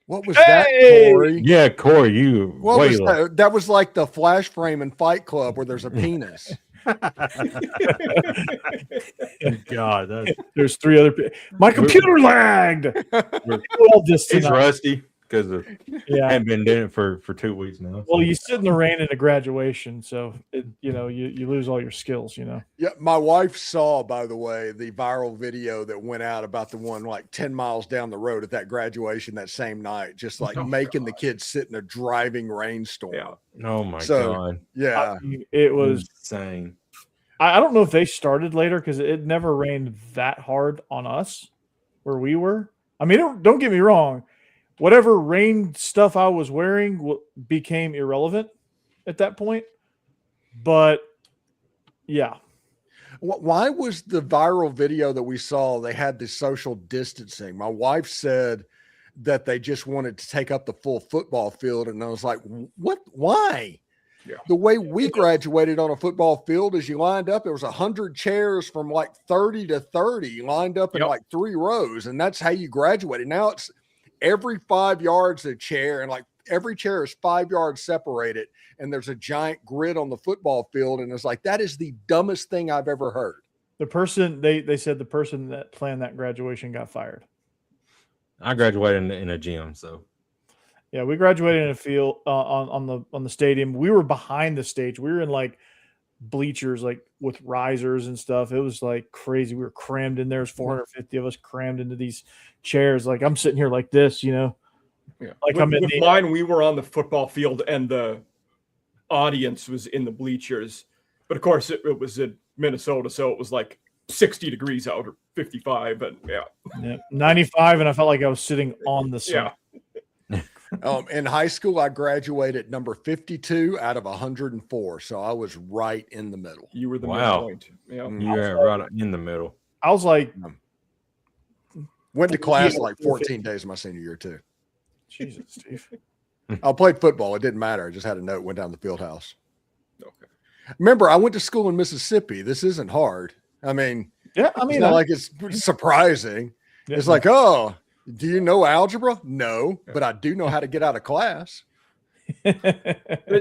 What was that, Corey? Yeah, Corey, you. What was that? That was like the flash frame in Fight Club where there's a penis. God, there's 3 other people. My computer lagged. He's rusty because I haven't been doing it for 2 weeks now. Well, you sit in the rain at a graduation, so you lose all your skills. Yeah, my wife saw, by the way, the viral video that went out about the one like 10 miles down the road at that graduation that same night, just like making the kids sit in a driving rainstorm. Yeah. Oh my God. Yeah, it was insane. I don't know if they started later because it never rained that hard on us where we were. I mean, don't get me wrong. Whatever rain stuff I was wearing became irrelevant at that point. But, yeah. Why was the viral video that we saw, they had this social distancing? My wife said that they just wanted to take up the full football field. And I was like, what? Why? Yeah. The way we graduated on a football field is you lined up, there was 100 chairs from like 30 to 30 lined up in like 3 rows. And that's how you graduated. Now it's every 5 yards a chair, and like every chair is 5 yards separated, and there's a giant grid on the football field. And it's like, that is the dumbest thing I've ever heard. The person, they said the person that planned that graduation got fired. I graduated in a gym, so. Yeah, we graduated in a field on the stadium. We were behind the stage. We were in like bleachers, like with risers and stuff. It was like crazy. We were crammed in there. There's 450 of us crammed into these chairs. Like I'm sitting here like this, Yeah. Like with mine, we were on the football field and the audience was in the bleachers. But of course, it was in Minnesota, so it was like 60 degrees out or 55, and 95, and I felt like I was sitting on the sun. In high school, I graduated number 52 out of 104, so I was right in the middle. You were the midpoint. Yeah, you were right in the middle. I was like, went to class like 14 days my senior year too. Jesus, Steve. I played football. It didn't matter. I just had a note, went down the field house. Okay. Remember, I went to school in Mississippi. This isn't hard. I mean, it's not like it's surprising. Yeah, it's like, oh, do you know algebra? No, but I do know how to get out of class.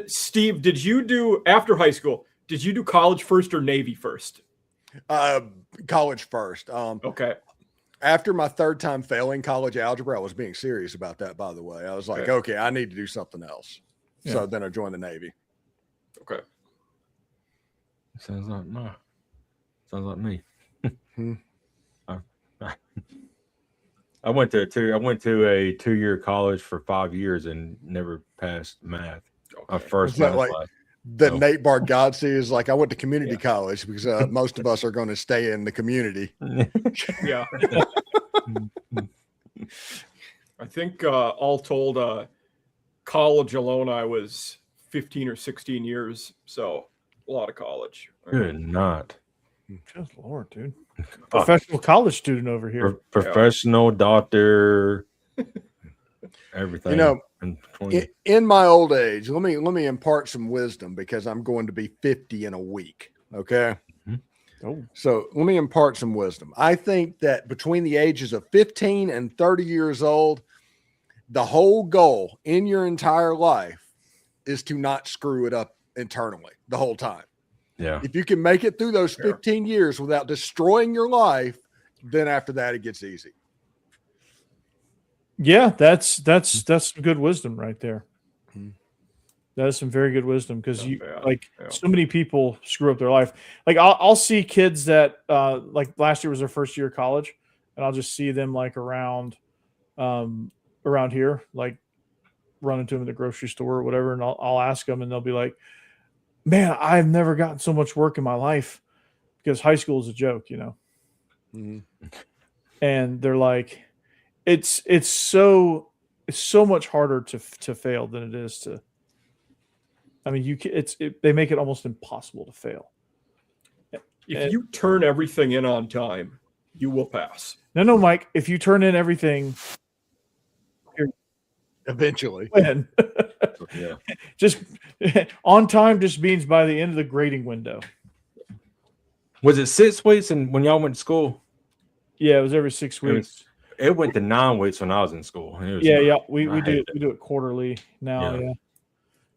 Steve, did you do, after high school, did you do college first or Navy first? College first. Okay. After my 3rd time failing college algebra, I was being serious about that, by the way. I was like, okay, I need to do something else. Yeah. So then I joined the Navy. Okay. Sounds like me. I went to a 2-year college for 5 years and never passed math. My first math class. Nate Bargatze is like, I went to community college because most of us are going to stay in the community. Yeah. I think all told, college alone, I was 15 or 16 years. So a lot of college. Good not. Good Lord, dude. Professional college student over here. Professional doctor. Everything. In my old age, let me impart some wisdom because I'm going to be 50 in a week. Okay. Mm-hmm. Oh. So let me impart some wisdom. I think that between the ages of 15 and 30 years old, the whole goal in your entire life is to not screw it up internally the whole time. Yeah. If you can make it through those 15 years without destroying your life, then after that, it gets easy. Yeah, that's some good wisdom right there. Mm-hmm. That is some very good wisdom because so many people screw up their life. Like I'll see kids that like last year was their first year of college, and I'll just see them like around here, like run into them in the grocery store or whatever, and I'll ask them, and they'll be like, "Man, I've never gotten so much work in my life because high school is a joke, Mm-hmm. And they're like, it's so much harder to fail than it is to. I mean, they make it almost impossible to fail. If you turn everything in on time, you will pass. No, Mike. If you turn in everything, eventually, yeah. Just on time just means by the end of the grading window. Was it 6 weeks and when y'all went to school? Yeah, it was every 6 weeks. It went to 9 weeks when I was in school. Yeah. We do it quarterly now.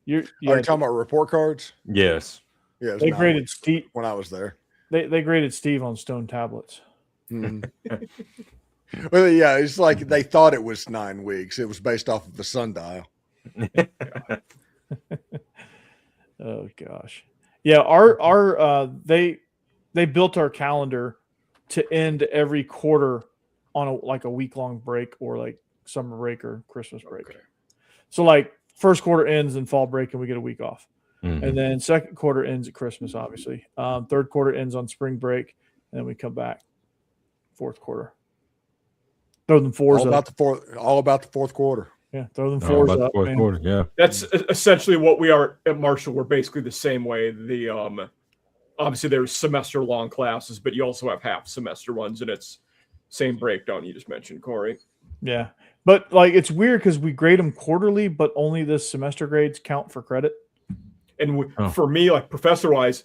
Yeah. Are you talking about report cards? Yes. Yeah. They graded Steve when I was there. They graded Steve on stone tablets. Mm. Well, yeah, it's like they thought it was 9 weeks. It was based off of the sundial. Oh gosh. Yeah, our they built our calendar to end every quarter on a week-long break or like summer break or Christmas break. Okay. So like first quarter ends in fall break and we get a week off. Mm-hmm. And then second quarter ends at Christmas, obviously. Third quarter ends on spring break, and then we come back. Fourth quarter. Throw them fours up. All about the fourth quarter. Yeah, throw them fours up. Fourth quarter, yeah. That's essentially what we are at Marshall. We're basically the same way. The obviously there's semester long classes, but you also have half semester ones, and it's same breakdown you just mentioned, Corey. Yeah, but like it's weird because we grade them quarterly, but only the semester grades count for credit. And for me, like professor-wise,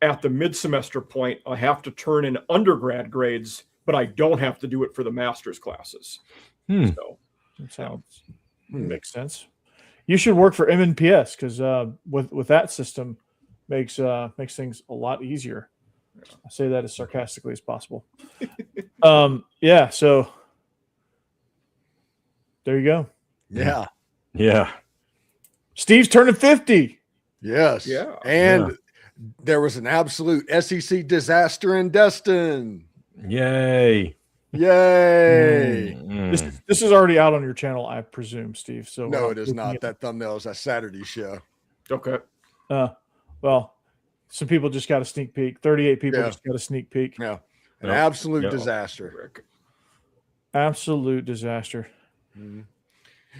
at the mid-semester point, I have to turn in undergrad grades, but I don't have to do it for the master's classes. So that sounds makes sense. You should work for MNPS because with that system makes things a lot easier. I say that as sarcastically as possible. Yeah. So there you go. Yeah. Yeah. Steve's turning 50. Yes. Yeah. And there was an absolute SEC disaster in Destin. Yay. Yay. This is already out on your channel, I presume, Steve. So no, it is not. That thumbnail is a Saturday show. Okay. Well, some people just got a sneak peek. 38 people just got a sneak peek. Yeah. An absolute disaster. Absolute disaster. Mm-hmm.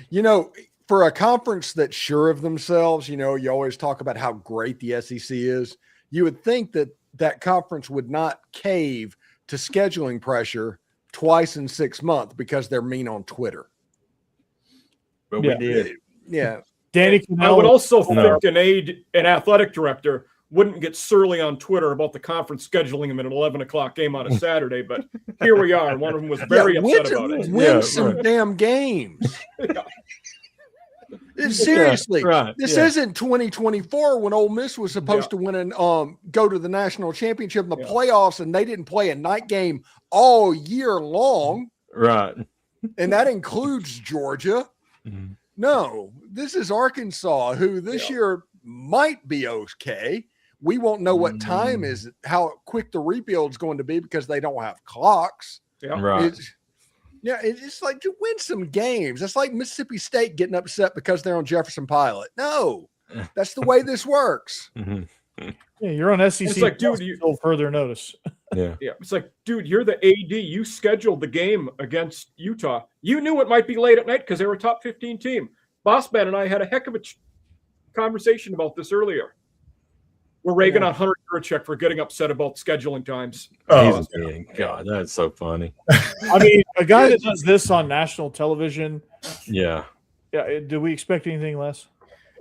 You know, for a conference that's sure of themselves, you know, you always talk about how great the SEC is. You would think that that conference would not cave to scheduling pressure twice in 6 months because they're mean on Twitter. But we did. Yeah. Danny, I would also think an athletic director wouldn't get surly on Twitter about the conference scheduling them at an 11 o'clock game on a Saturday, but here we are. One of them was very upset about it. Win some damn games. Seriously, this isn't 2024 when Ole Miss was supposed to win and go to the national championship in the playoffs, and they didn't play a night game all year long. Right. And that includes Georgia. Mm-hmm. No, this is Arkansas, who this year might be okay. We won't know what time is, how quick the rebuild is going to be because they don't have clocks. Yeah. Right. It's like to win some games. It's like Mississippi State getting upset because they're on Jefferson Pilot. No, that's the way this works. Mm-hmm. Yeah, you're on SEC. It's like, dude, you further notice. Yeah. It's like, dude, you're the AD. You scheduled the game against Utah. You knew it might be late at night because they were a top 15 team. Bossman and I had a heck of a conversation about this earlier. We're ragging on Hunter Yurachek for getting upset about scheduling times. Oh, God, that's so funny. I mean, a guy that does this on national television. Yeah. Yeah. Do we expect anything less?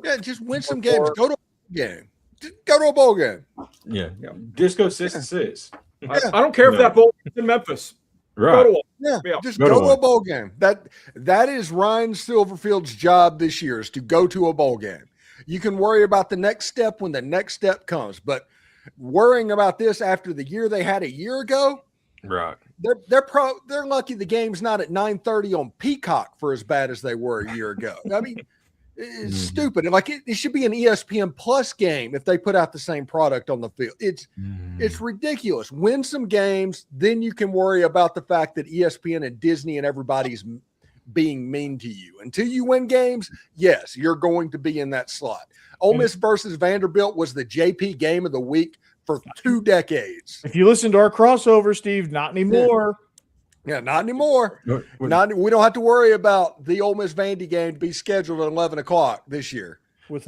Yeah, just win some games. Go to a game. Just go to a bowl game. Yeah. Just go 6-6. I don't care if that bowl is in Memphis. Right. Just go to a bowl game. That is Ryan Silverfield's job this year, is to go to a bowl game. You can worry about the next step when the next step comes, but worrying about this after the year they had a year ago, right? They're lucky the game's not at 9:30 on Peacock for as bad as they were a year ago. I mean, it's stupid. Like it should be an ESPN Plus game if they put out the same product on the field. It's ridiculous. Win some games, then you can worry about the fact that ESPN and Disney and everybody's being mean to you. Until you win games, yes, you're going to be in that slot. Ole Miss versus Vanderbilt was the JP game of the week for 2 decades. If you listen to our crossover, Steve, not anymore. Yeah, not anymore. We don't have to worry about the Ole Miss Vandy game to be scheduled at 11 o'clock this year. What's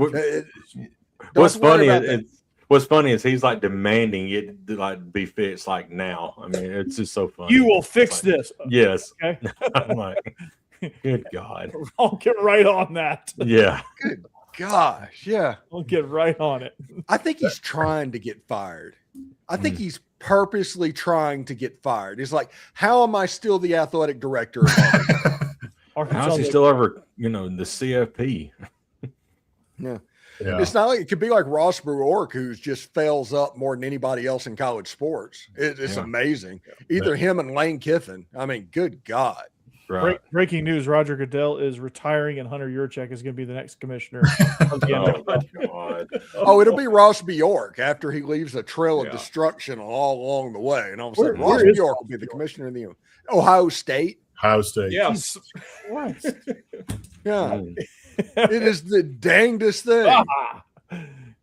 funny is he's like demanding it to like be fixed like now. I mean, it's just so funny. You will fix this. Yes. Okay. I'm like, good God. I'll get right on that. Yeah. Good gosh. Yeah. I'll get right on it. I think he's trying to get fired. I think he's purposely trying to get fired. He's like, how am I still the athletic director? How's he still ever, the CFP? Yeah. It's not like it could be like Ross Brewer, who just fails up more than anybody else in college sports. It's amazing. Either him and Lane Kiffin. I mean, good God. Right. Breaking news: Roger Goodell is retiring, and Hunter Yurchek is going to be the next commissioner. Of the God. It'll be Ross Bjork after he leaves a trail of destruction all along the way, and all of a sudden, Ross Bjork will be the commissioner of the Ohio State. Yes. Yeah. It is the dangest thing.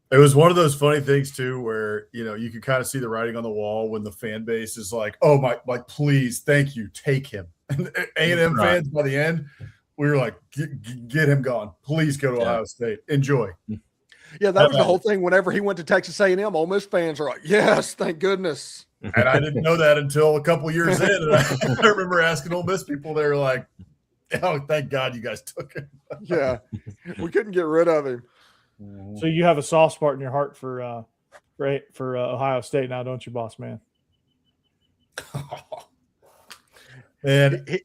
It was one of those funny things too, where you could kind of see the writing on the wall when the fan base is like, "Oh my, please, thank you, take him." And A&M fans by the end, we were like, "Get him gone, please go to Ohio State, enjoy." Yeah, that was the whole thing. Whenever he went to Texas A&M, Ole Miss fans are like, "Yes, thank goodness." And I didn't know that until a couple years in, and I remember asking Ole Miss people, they were like, "Oh, thank God you guys took him." Yeah, we couldn't get rid of him. So you have a soft spot in your heart for Ohio State now, don't you, boss man? And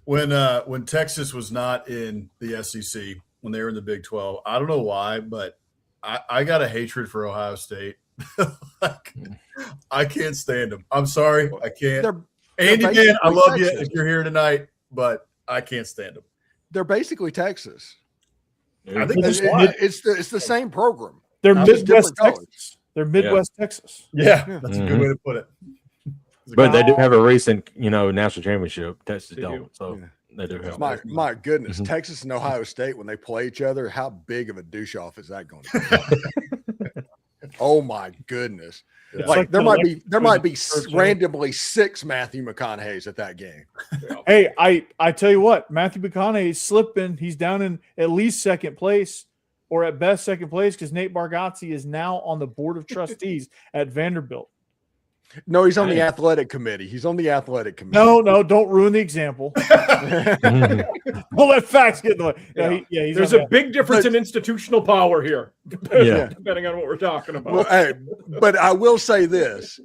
when Texas was not in the SEC, when they were in the Big 12, I don't know why, but I got a hatred for Ohio State. I can't stand them. I'm sorry, I can't. Andy, man, I love you if you're here tonight, but I can't stand them. They're basically Texas. I think it's the same program. They're Midwest Texas. They're Midwest Texas. Yeah, that's a good way to put it. But they do have a recent, national championship. Texas don't, so they do have. My goodness, Texas and Ohio State, when they play each other, how big of a douche off is that going to be? Oh my goodness! Yeah. Like there might be randomly 6 Matthew McConaughey's at that game. Hey, I tell you what, Matthew McConaughey's slipping. He's down in at least second place, or at best second place, because Nate Bargatze is now on the board of trustees at Vanderbilt. No, he's on the athletic committee. He's on the athletic committee. No, don't ruin the example. We'll let facts get in the way. He's There's a big difference in institutional power here, depending on what we're talking about. Well, hey, but I will say this.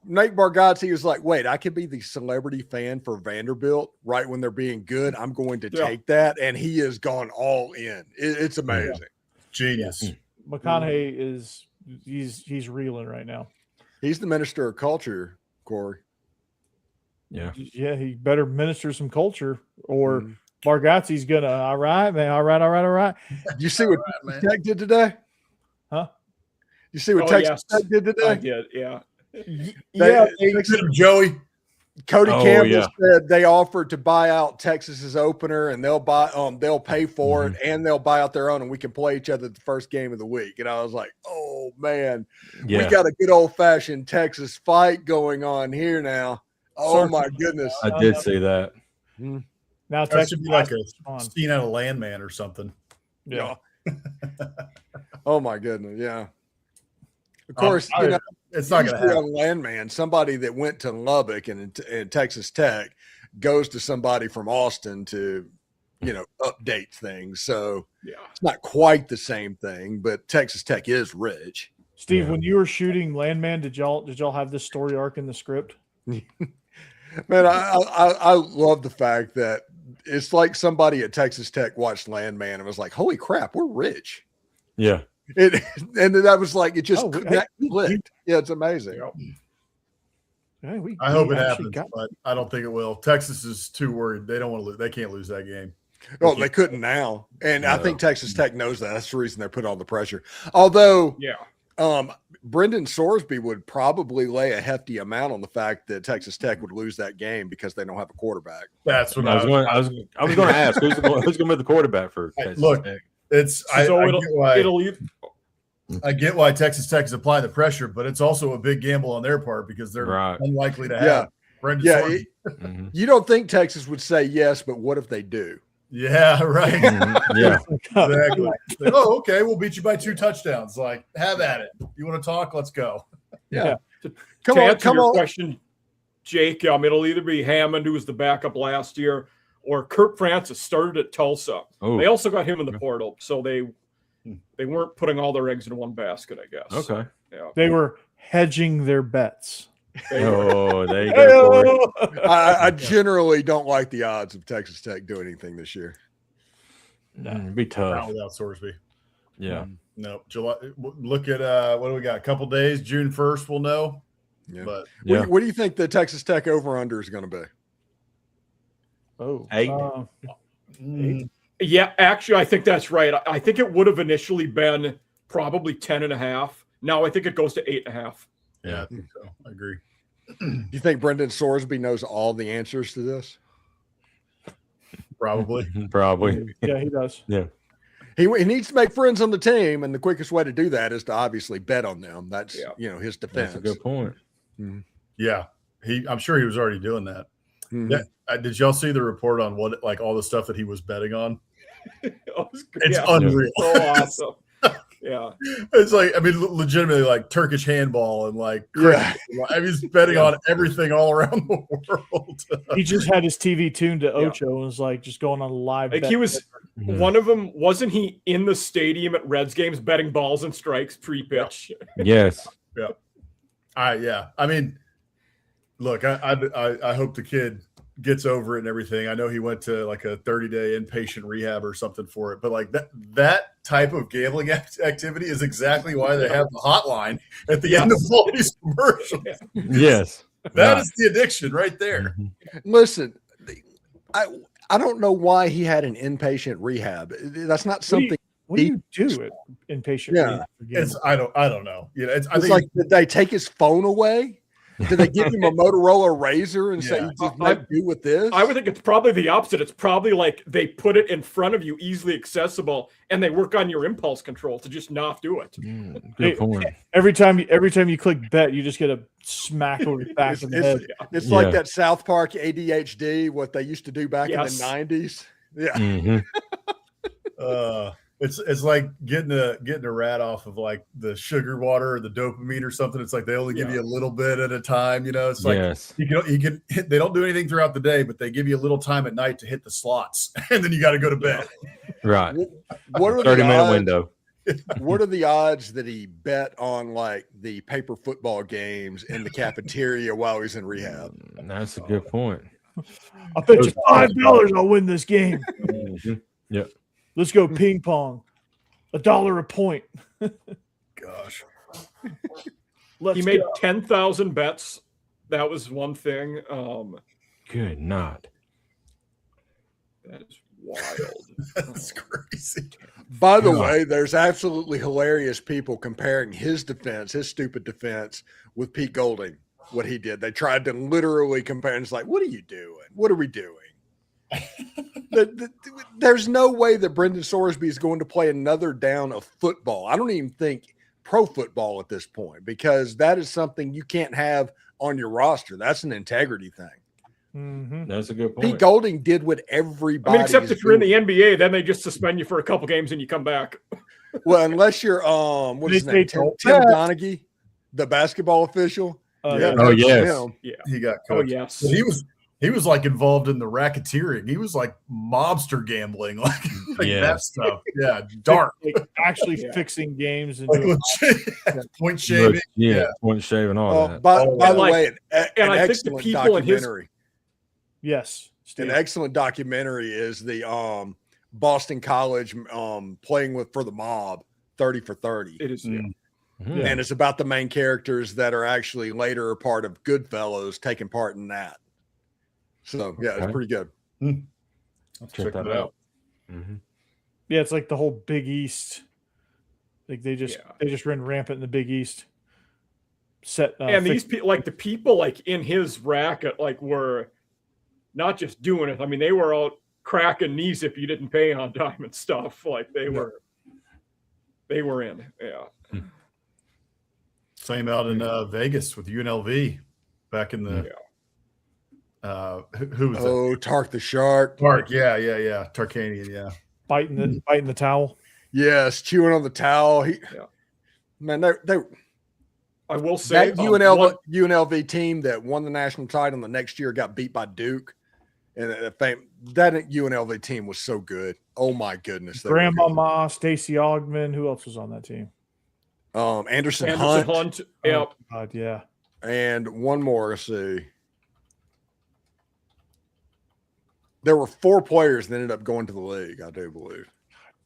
Nate Bargatze was like, wait, I could be the celebrity fan for Vanderbilt right when they're being good. I'm going to take that. And he has gone all in. It's amazing. Yeah. Genius. McConaughey is he's reeling right now. He's the minister of culture, Corey. Yeah, he better minister some culture, or Bargatze's gonna. All right, man. All right. You see what Tech did today? Huh? You see what Texas Tech did today? I did, yeah. Joey. Cody Campbell said they offered to buy out Texas's opener, and they'll pay for it, and they'll buy out their own, and we can play each other the first game of the week. And I was like, oh man, we got a good old fashioned Texas fight going on here now. Oh my goodness, I did see that. Now that should be like a scene out of Landman or something. Yeah. Oh my goodness, yeah. Of course, it's not going to happen. On Landman, somebody that went to Lubbock and Texas Tech goes to somebody from Austin to, update things. So it's not quite the same thing, but Texas Tech is rich. Steve, when you were shooting Landman, did y'all have this story arc in the script? Man, I love the fact that it's like somebody at Texas Tech watched Landman and was like, "Holy crap, we're rich." Yeah. And that was like it just clicked. Yeah, it's amazing. I hope it happens, but I don't think it will. Texas is too worried. They don't want to lose. They can't lose that game. Oh, they couldn't now, and I think Texas Tech knows that. That's the reason they're putting all the pressure. Although, Brendan Sorsby would probably lay a hefty amount on the fact that Texas Tech would lose that game because they don't have a quarterback. That's what I was going to ask. Who's going to be the quarterback for Texas Tech? I get why Texas Tech is applying the pressure, but it's also a big gamble on their part because they're unlikely to have Brendan Sorsby. You don't think Texas would say yes, but what if they do? Yeah, right. Exactly. Oh, okay. We'll beat you by 2 touchdowns. Like, have at it. You want to talk? Let's go. Yeah. To answer your question, Jake, it'll either be Hammond, who was the backup last year, or Kirk Francis started at Tulsa. Oh. They also got him in the portal, so they weren't putting all their eggs in one basket, I guess. Okay. Yeah. They were hedging their bets. Oh, there you go, Corey. I generally don't like the odds of Texas Tech doing anything this year. No. It'd be tough. Not without Sorsby. Yeah. No, July. Look at what do we got? A couple days. June 1st, we'll know. Yeah. But What do you think the Texas Tech over/under is going to be? Oh, 8. Yeah, actually, I think that's right. I think it would have initially been probably 10.5. Now I think it goes to 8.5. yeah, I think so. I agree. Do you think Brendan Sorsby knows all the answers to this? Probably. Probably. yeah, he does. Yeah. He needs to make friends on the team, and the quickest way to do that is to obviously bet on them. That's his defense. That's a good point. Yeah, I'm sure he was already doing that. Mhm. Yeah. Did y'all see the report on what all the stuff that he was betting on? It's Yeah. unreal. So awesome. Yeah. It's like, I mean, legitimately like Turkish handball and like, cricket. I mean, he's betting on everything all around the world. He just had his TV tuned to Ocho and was like just going on a live. Like bet. he was one of them. Wasn't he in the stadium at Reds games betting balls and strikes pre-pitch? Yes. Yeah. I mean, look, I hope the kid gets over it and everything. I know he went to like a 30-day inpatient rehab or something for it, but like that type of gambling activity is exactly why they have the hotline at the end of all these commercials. Yes. That is the addiction right there. Listen, I don't know why he had an inpatient rehab. That's not something. What do you do at inpatient? Yeah. rehab? I don't know. You know, I It's like, did they take his phone away? Did they give him a Motorola Razor and say, you just make do with this? I would think it's probably the opposite. It's probably like they put it in front of you, easily accessible, and they work on your impulse control to just not do it. Good point. Every time you click bet, you just get a smack over the back of the head. It's like that South Park ADHD, what they used to do back in the 90s. Yeah. Mm-hmm. It's like getting a rat off of like the sugar water or the dopamine or something. It's like they only give you a little bit at a time. You know, it's like you can they don't do anything throughout the day, but they give you a little time at night to hit the slots, and then you got to go to bed. Right. What are 30-minute window. What are the odds that he bet on like the paper football games in the cafeteria while he's in rehab? That's a good point. I'll bet you $5 I'll win this game. Mm-hmm. Yep. Let's go ping pong. $1 a point. Gosh. He made 10,000 bets. That was one thing. Good night. That is wild. That's crazy. By the way, there's absolutely hilarious people comparing his defense, his stupid defense, with Pete Golding, what he did. They tried to literally compare, and it's like, what are you doing? What are we doing? There's no way that Brendan Sorsby is going to play another down of football. I don't even think pro football at this point, because that is something you can't have on your roster. That's an integrity thing. Mm-hmm. That's a good point. Pete Golding did what everybody. I mean, except if you're in the NBA, then they just suspend you for a couple games and you come back. Well, unless you're what is his name? Tim Donaghy, the basketball official. Oh yes. Yeah. He got coached. Oh yes. But he was like involved in the racketeering. He was like mobster gambling, like that stuff. Yeah, dark. Like actually fixing games and Like point shaving. Point shaving, all that. By the way, an I think the excellent people in his documentary. yes, Steve. An excellent documentary is the Boston College playing for the mob, 30 for 30. It is. Mm-hmm. And it's about the main characters that are actually later a part of Goodfellas taking part in that. So it's pretty good. Check that out. Mm-hmm. Yeah, it's like the whole Big East. Like they just ran rampant in the Big East. And these people, like the people like in his racket, like were not just doing it. I mean, they were out cracking knees if you didn't pay on time and stuff. Like they were in. Yeah. Same out in Vegas with UNLV back in the who was that? Oh, Tark the Shark. Tark, yeah. Tarkanian, biting the towel. Yes, chewing on the towel. Man, they I will say that UNLV team that won the national title the next year got beat by Duke, and that UNLV team was so good. Oh my goodness! Grandmama, Stacey Ogman. Who else was on that team? Anderson Hunt. Yep. Oh, God, yeah. And one more. Let's see. There were 4 players that ended up going to the league, I do believe.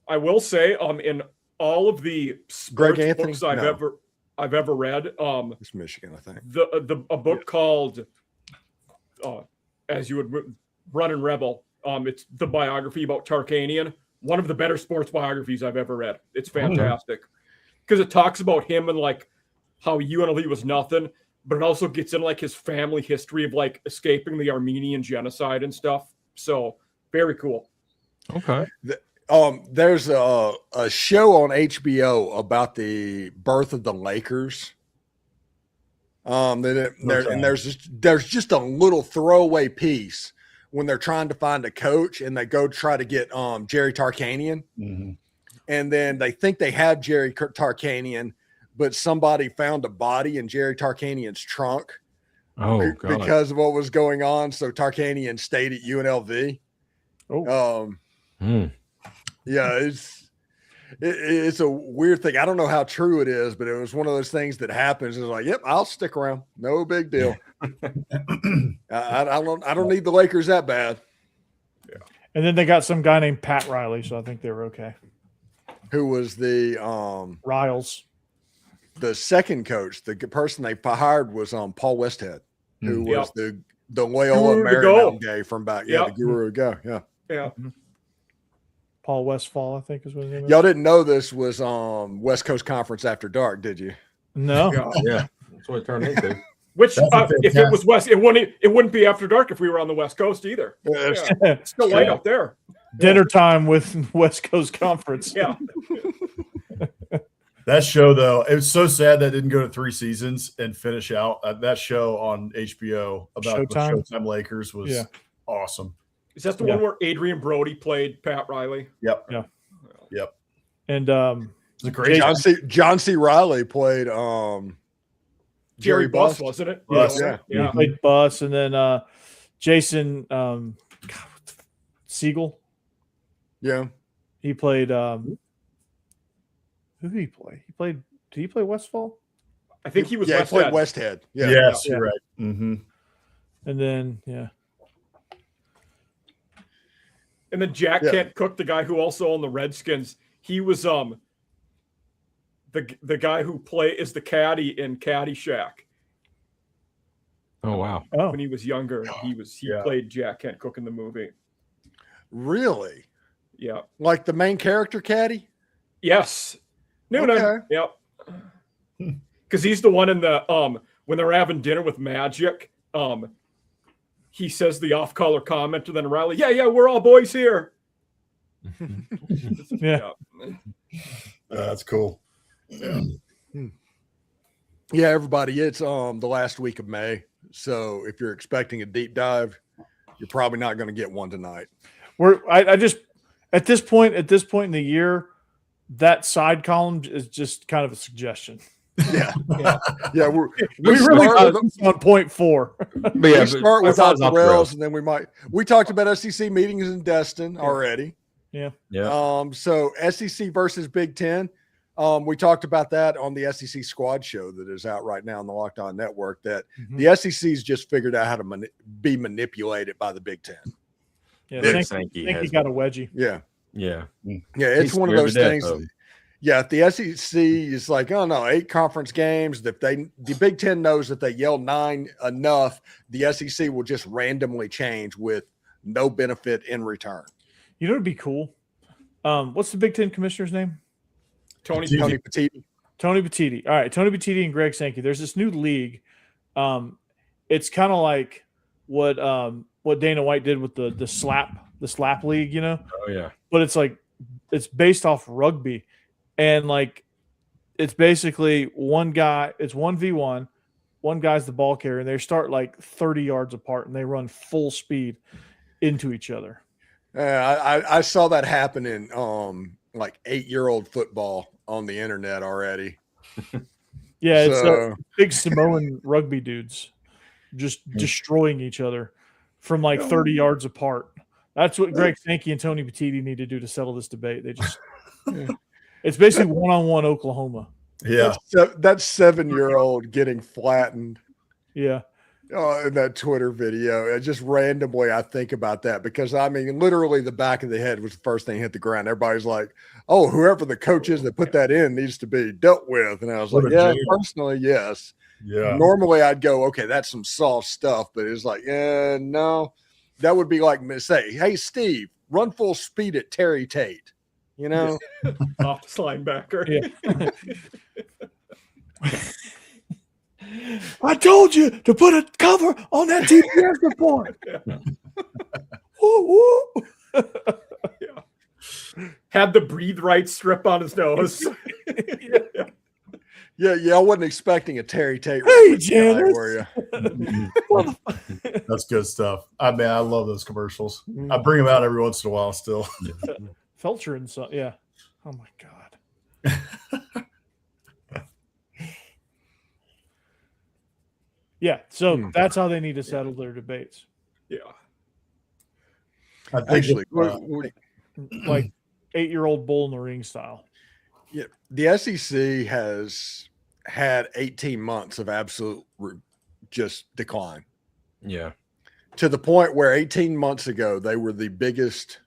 I will say, in all of the sports books I've ever read, it's Michigan, I think. A book called As You Would Run and Rebel. It's the biography about Tarkanian. One of the better sports biographies I've ever read. It's fantastic because it talks about him and like how UNLV was nothing, but it also gets in like his family history of like escaping the Armenian genocide and stuff. So very cool. Okay. There's a show on HBO about the birth of the Lakers. And there's just a little throwaway piece when they're trying to find a coach and they go try to get Jerry Tarkanian. Mm-hmm. And then they think they have Jerry Tarkanian, but somebody found a body in Jerry Tarkanian's trunk. Oh, God. Because of what was going on. So Tarkanian stayed at UNLV. Yeah, it's a weird thing. I don't know how true it is, but it was one of those things that happens. It's like, yep, I'll stick around. No big deal. I don't need the Lakers that bad. Yeah. And then they got some guy named Pat Riley, so I think they were okay. Who was the Riles? The second coach, the person they hired was Paul Westhead, who was the Loyola Marymount guy from back. Yeah, the Guru Go. Yeah. Yeah. Paul Westfall, I think is what his name is. Y'all didn't know this was West Coast Conference After Dark, did you? No. Yeah. That's what it turned into. Which, if it was West, it wouldn't be After Dark if we were on the West Coast either. Yeah. It's still light up there. Dinner time with West Coast Conference. Yeah. That show, though, it was so sad that it didn't go to 3 seasons and finish out. That show on HBO about the Showtime Lakers was awesome. Is that the one where Adrian Brody played Pat Riley? Yep. Yeah. Yep. And it's a great John C. Riley played Jerry Buss, wasn't it? Buss. Yeah. He played Buss, and then Jason Siegel. Yeah. He played who did he play? Did he play Westfall? I think he was he played Westhead. Yeah. Yes, you're right. Mm-hmm. And then And then Jack Kent Cook, the guy who also owned the Redskins, he was the guy who is the caddy in Caddyshack. Oh wow! When he was younger, he played Jack Kent Cook in the movie. Really? Yeah. Like the main character caddy? Yes. No. Yep. Because he's the one in the when they're having dinner with Magic, he says the off-color comment to then Riley, yeah, we're all boys here. Yeah. That's cool. Yeah, everybody, it's the last week of May. So if you're expecting a deep dive, you're probably not going to get one tonight. I just at this point in the year, that side column is just kind of a suggestion. Yeah. We really on point 4. But we start with the rails, and then we talked about SEC meetings in Destin already. Yeah. So SEC versus Big Ten. We talked about that on the SEC Squad show that is out right now on the Locked On Network. That the SEC's just figured out how to be manipulated by the Big Ten. Yeah, I think he got a wedgie. Yeah. It's one of those things. Yeah, if the SEC is like, oh no, 8 conference games. If the Big Ten knows that they yell 9 enough, the SEC will just randomly change with no benefit in return. You know what'd be cool? What's the Big Ten commissioner's name? Tony Petitti. Tony Petitti. All right, Tony Petitti and Greg Sankey. There's this new league. It's kind of like what Dana White did with the slap league, you know? Oh yeah. But it's based off rugby. And like it's basically one guy, it's 1v1. One guy's the ball carrier, and they start like 30 yards apart and they run full speed into each other. I saw that happen in like 8-year-old football on the internet already. Yeah, it's big Samoan rugby dudes just destroying each other from like 30 yards apart. That's what Greg Sankey and Tony Petitti need to do to settle this debate. They just it's basically one-on-one Oklahoma. Yeah. That 7-year-old getting flattened. Yeah. In that Twitter video. And just randomly I think about that because I mean, literally the back of the head was the first thing hit the ground. Everybody's like, oh, whoever the coach is that put that in needs to be dealt with. And I was like, yeah, personally, yes. Yeah. Normally I'd go, okay, that's some soft stuff, but it's like, yeah, no. That would be like say, hey, Steve, run full speed at Terry Tate. You know? Office linebacker. Yeah. I told you to put a cover on that TPS report. Woo, woo. Had the breathe right strip on his nose. Yeah, I wasn't expecting a Terry Tate. Hey, Janice. Were you? That's good stuff. I mean, I love those commercials. I bring them out every once in a while still. Felcher and so, yeah. Oh, my God. Yeah, so that's how they need to settle their debates. Yeah. I think Actually, like 8-year-old bull in the ring style. Yeah, the SEC has had 18 months of absolute just decline. Yeah. To the point where 18 months ago, they were the biggest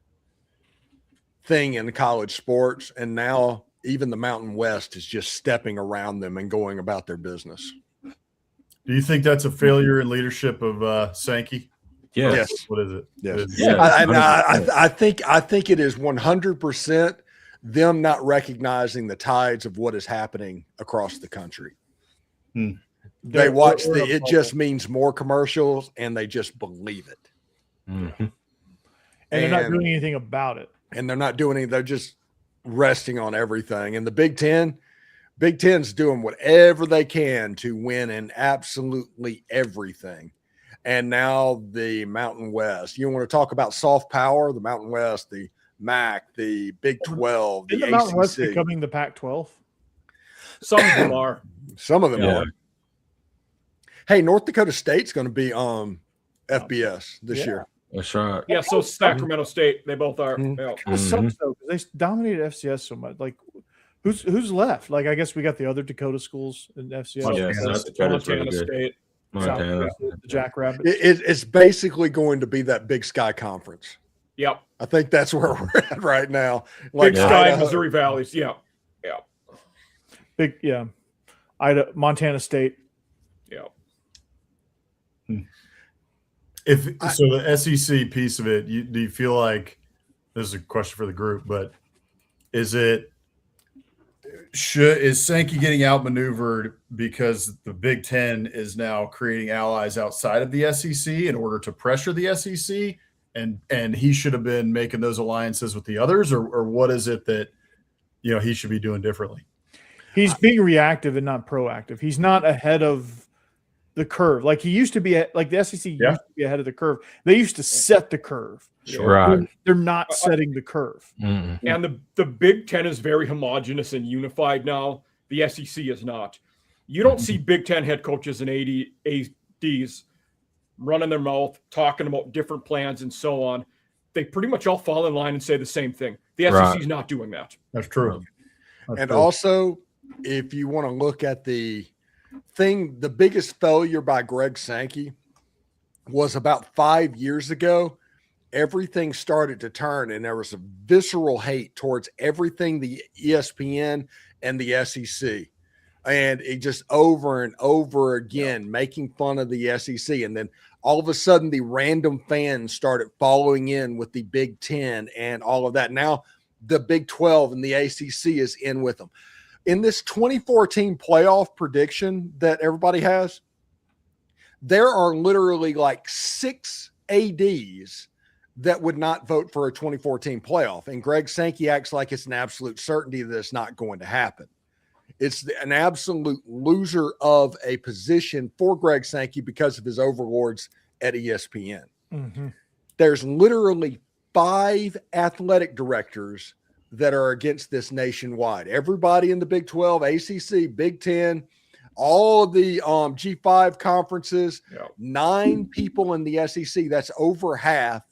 thing in college sports. And now even the Mountain West is just stepping around them and going about their business. Do you think that's a failure in leadership of Sankey? Yes. What is it? Yes. Yeah. I think it is 100% them not recognizing the tides of what is happening across the country. They watch it just means more commercials and they just believe it. Mm-hmm. And they're not doing anything about it. And they're not doing anything. They're just resting on everything. And the Big Ten's doing whatever they can to win in absolutely everything. And now the Mountain West. You want to talk about soft power? The Mountain West, the MAC, the Big 12, the Mountain West ACC. becoming the Pac-12? Some of them are. Some of them are. Hey, North Dakota State's going to be FBS this year. That's right. Yeah, so Sacramento State, they both are. It sucks though, because they dominated FCS so much. Like, who's left? Like, I guess we got the other Dakota schools in FCS. Yeah, South Dakota's really good. State. Montana. The Jackrabbits. It's basically going to be, that Big Sky Conference. Yep. I think that's where we're at right now. Like Big Sky, Missouri Valleys. Yeah. Montana State. Yeah. So the SEC piece of it, do you feel like, this is a question for the group, but is Sankey getting outmaneuvered because the Big Ten is now creating allies outside of the SEC in order to pressure the SEC, and he should have been making those alliances with the others, or what is it that he should be doing differently? He's being reactive and not proactive. He's not ahead of the curve like he used to be. Like the SEC used to be ahead of the curve. They used to set the curve. Right. They're not setting the curve. Mm-hmm. And the Big Ten is very homogenous and unified now. The SEC is not. You don't see Big Ten head coaches and ADs running their mouth, talking about different plans and so on. They pretty much all fall in line and say the same thing. The SEC is not doing that. That's true. Also, if you want to look at the biggest failure by Greg Sankey was about 5 years ago. Everything started to turn, and there was a visceral hate towards everything the ESPN and the SEC. And it just over and over again, making fun of the SEC. And then all of a sudden, the random fans started following in with the Big Ten and all of that. Now, the Big 12 and the ACC is in with them. In this 2014 playoff prediction that everybody has, there are literally like 6 ADs that would not vote for a 2014 playoff. And Greg Sankey acts like it's an absolute certainty that it's not going to happen. It's an absolute loser of a position for Greg Sankey because of his overlords at ESPN. Mm-hmm. There's literally 5 athletic directors that are against this nationwide. Everybody in the Big 12, ACC, Big 10, all of the G5 conferences, 9 people in the SEC, that's over half.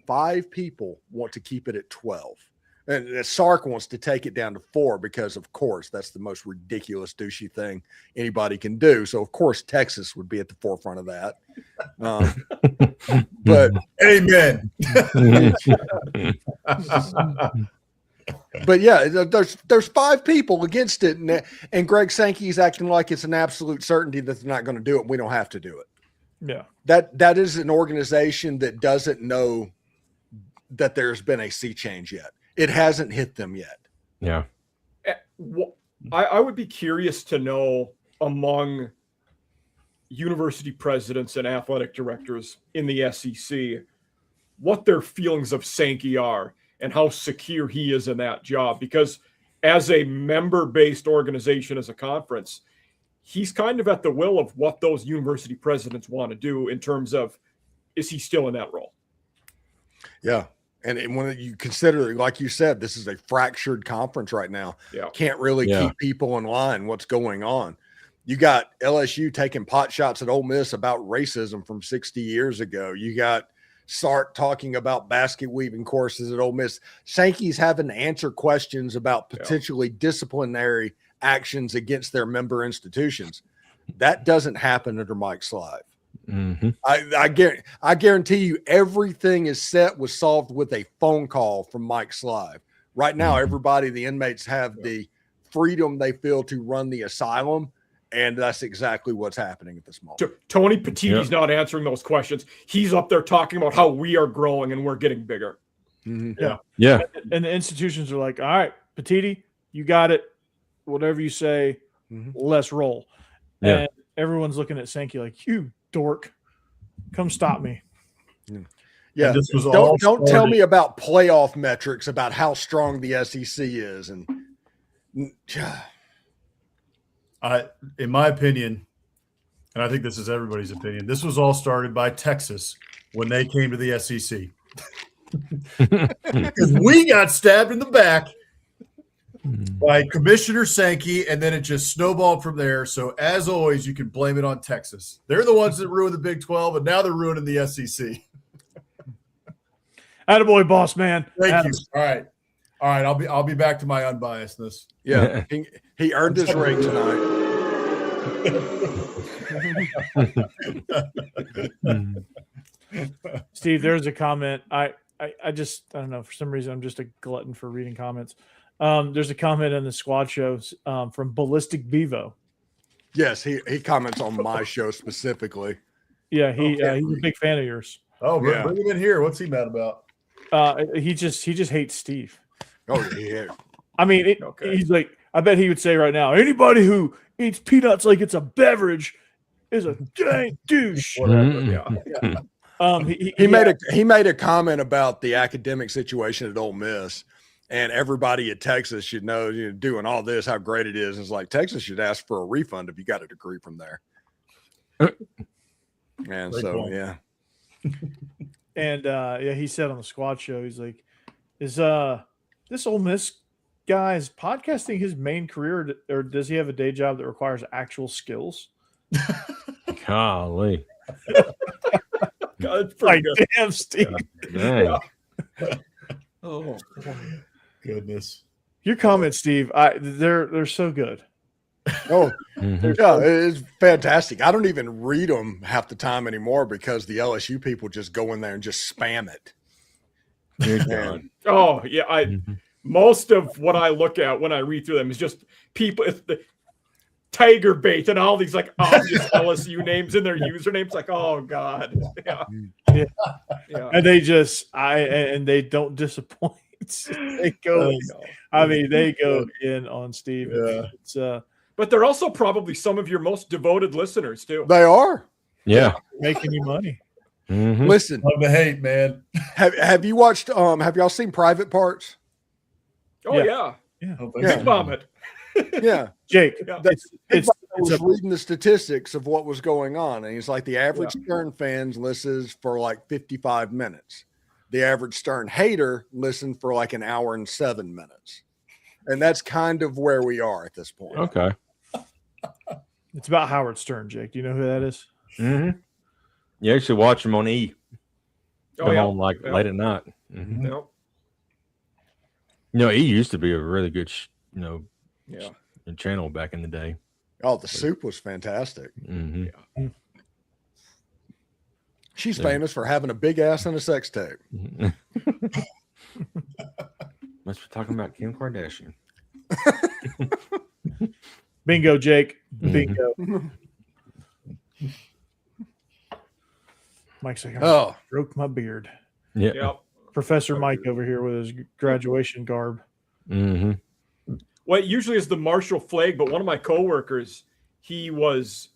5 people want to keep it at 12. And Sark wants to take it down to 4 because, of course, that's the most ridiculous, douchey thing anybody can do. So, of course, Texas would be at the forefront of that. But amen. But yeah, there's 5 people against it, and Greg Sankey's acting like it's an absolute certainty that they're not going to do it. We don't have to do it. Yeah, that is an organization that doesn't know that there's been a sea change yet. It hasn't hit them yet. Yeah. I would be curious to know among university presidents and athletic directors in the SEC what their feelings of Sankey are and how secure he is in that job. Because as a member-based organization, as a conference, he's kind of at the will of what those university presidents want to do in terms of, is he still in that role? Yeah. And when you consider, like you said, this is a fractured conference right now. Yeah. Can't really keep people in line what's going on. You got LSU taking pot shots at Ole Miss about racism from 60 years ago. You got Sark talking about basket weaving courses at Ole Miss. Sankey's having to answer questions about potentially disciplinary actions against their member institutions. That doesn't happen under Mike Slive. Mm-hmm. I guarantee you everything is solved with a phone call from Mike Slive. Right now, everybody, the inmates have the freedom they feel to run the asylum, and that's exactly what's happening at this moment. Tony Petitti's not answering those questions. He's up there talking about how we are growing and we're getting bigger. Mm-hmm. Yeah. And the institutions are like, all right, Petitti, you got it. Whatever you say, let's roll. Yeah. And everyone's looking at Sankey like, you dork, come stop me. Yeah, this was don't tell me about playoff metrics about how strong the SEC is. And in my opinion, and I think this is everybody's opinion, this was all started by Texas when they came to the SEC. Because we got stabbed in the back by Commissioner Sankey, and then it just snowballed from there. So, as always, you can blame it on Texas. They're the ones that ruined the Big 12, and now they're ruining the SEC. Attaboy, boss man. Thank you. All right. I'll be back to my unbiasedness. Yeah, he earned his ring tonight. Steve, there's a comment. I don't know. For some reason, I'm just a glutton for reading comments. There's a comment in the squad shows from Ballistic Bevo. Yes, he comments on my show specifically. Yeah, he's a big fan of yours. Oh, bring him in here. What's he mad about? He just hates Steve. Oh yeah. I mean, he's like, I bet he would say right now, anybody who eats peanuts like it's a beverage is a dang douche. He made a comment about the academic situation at Ole Miss, and everybody at Texas should know, doing all this, how great it is. And it's like, Texas should ask for a refund if you got a degree from there. And great so, point. Yeah. And he said on the squad show, he's like, is this Ole Miss guy, is podcasting his main career, or does he have a day job that requires actual skills? Golly. God, like, damn, Steve. Yeah. Oh, goodness. Your comments, Steve, they're so good. Oh, yeah, it's fantastic. I don't even read them half the time anymore because the LSU people just go in there and just spam it. Oh, yeah. Most of what I look at when I read through them is just people. It's the Tiger Bait and all these like obvious LSU names in their usernames. Like, oh God, yeah. And they they don't disappoint. They go. They go in on Steve. Yeah. It's but they're also probably some of your most devoted listeners too. They are. Yeah. Making you money. Mm-hmm. Listen, love the hate, man. Have you watched? Have y'all seen Private Parts? Oh yeah. Big Vomit. Yeah, Jake. I was reading the statistics of what was going on, and he's like, the average Stern fans listens for like 55 minutes. The average Stern hater listened for like an hour and 7 minutes, and that's kind of where we are at this point. Okay. It's about Howard Stern, Jake. Do you know who that is? Mm-hmm. You actually watch him on E. Oh, yeah. On late at night. Mm-hmm. Yep. He used to be a really good, Yeah. channel back in the day. Oh, the soup was fantastic. Mm-hmm. Yeah. She's famous for having a big ass and a sex tape. Must be talking about Kim Kardashian. Bingo, Jake. Bingo. Mike's like, I stroked my beard. Yeah. Yep. Professor Mike over here with his graduation garb. Mm-hmm. Well, it usually is the Marshall flag, but one of my coworkers, he was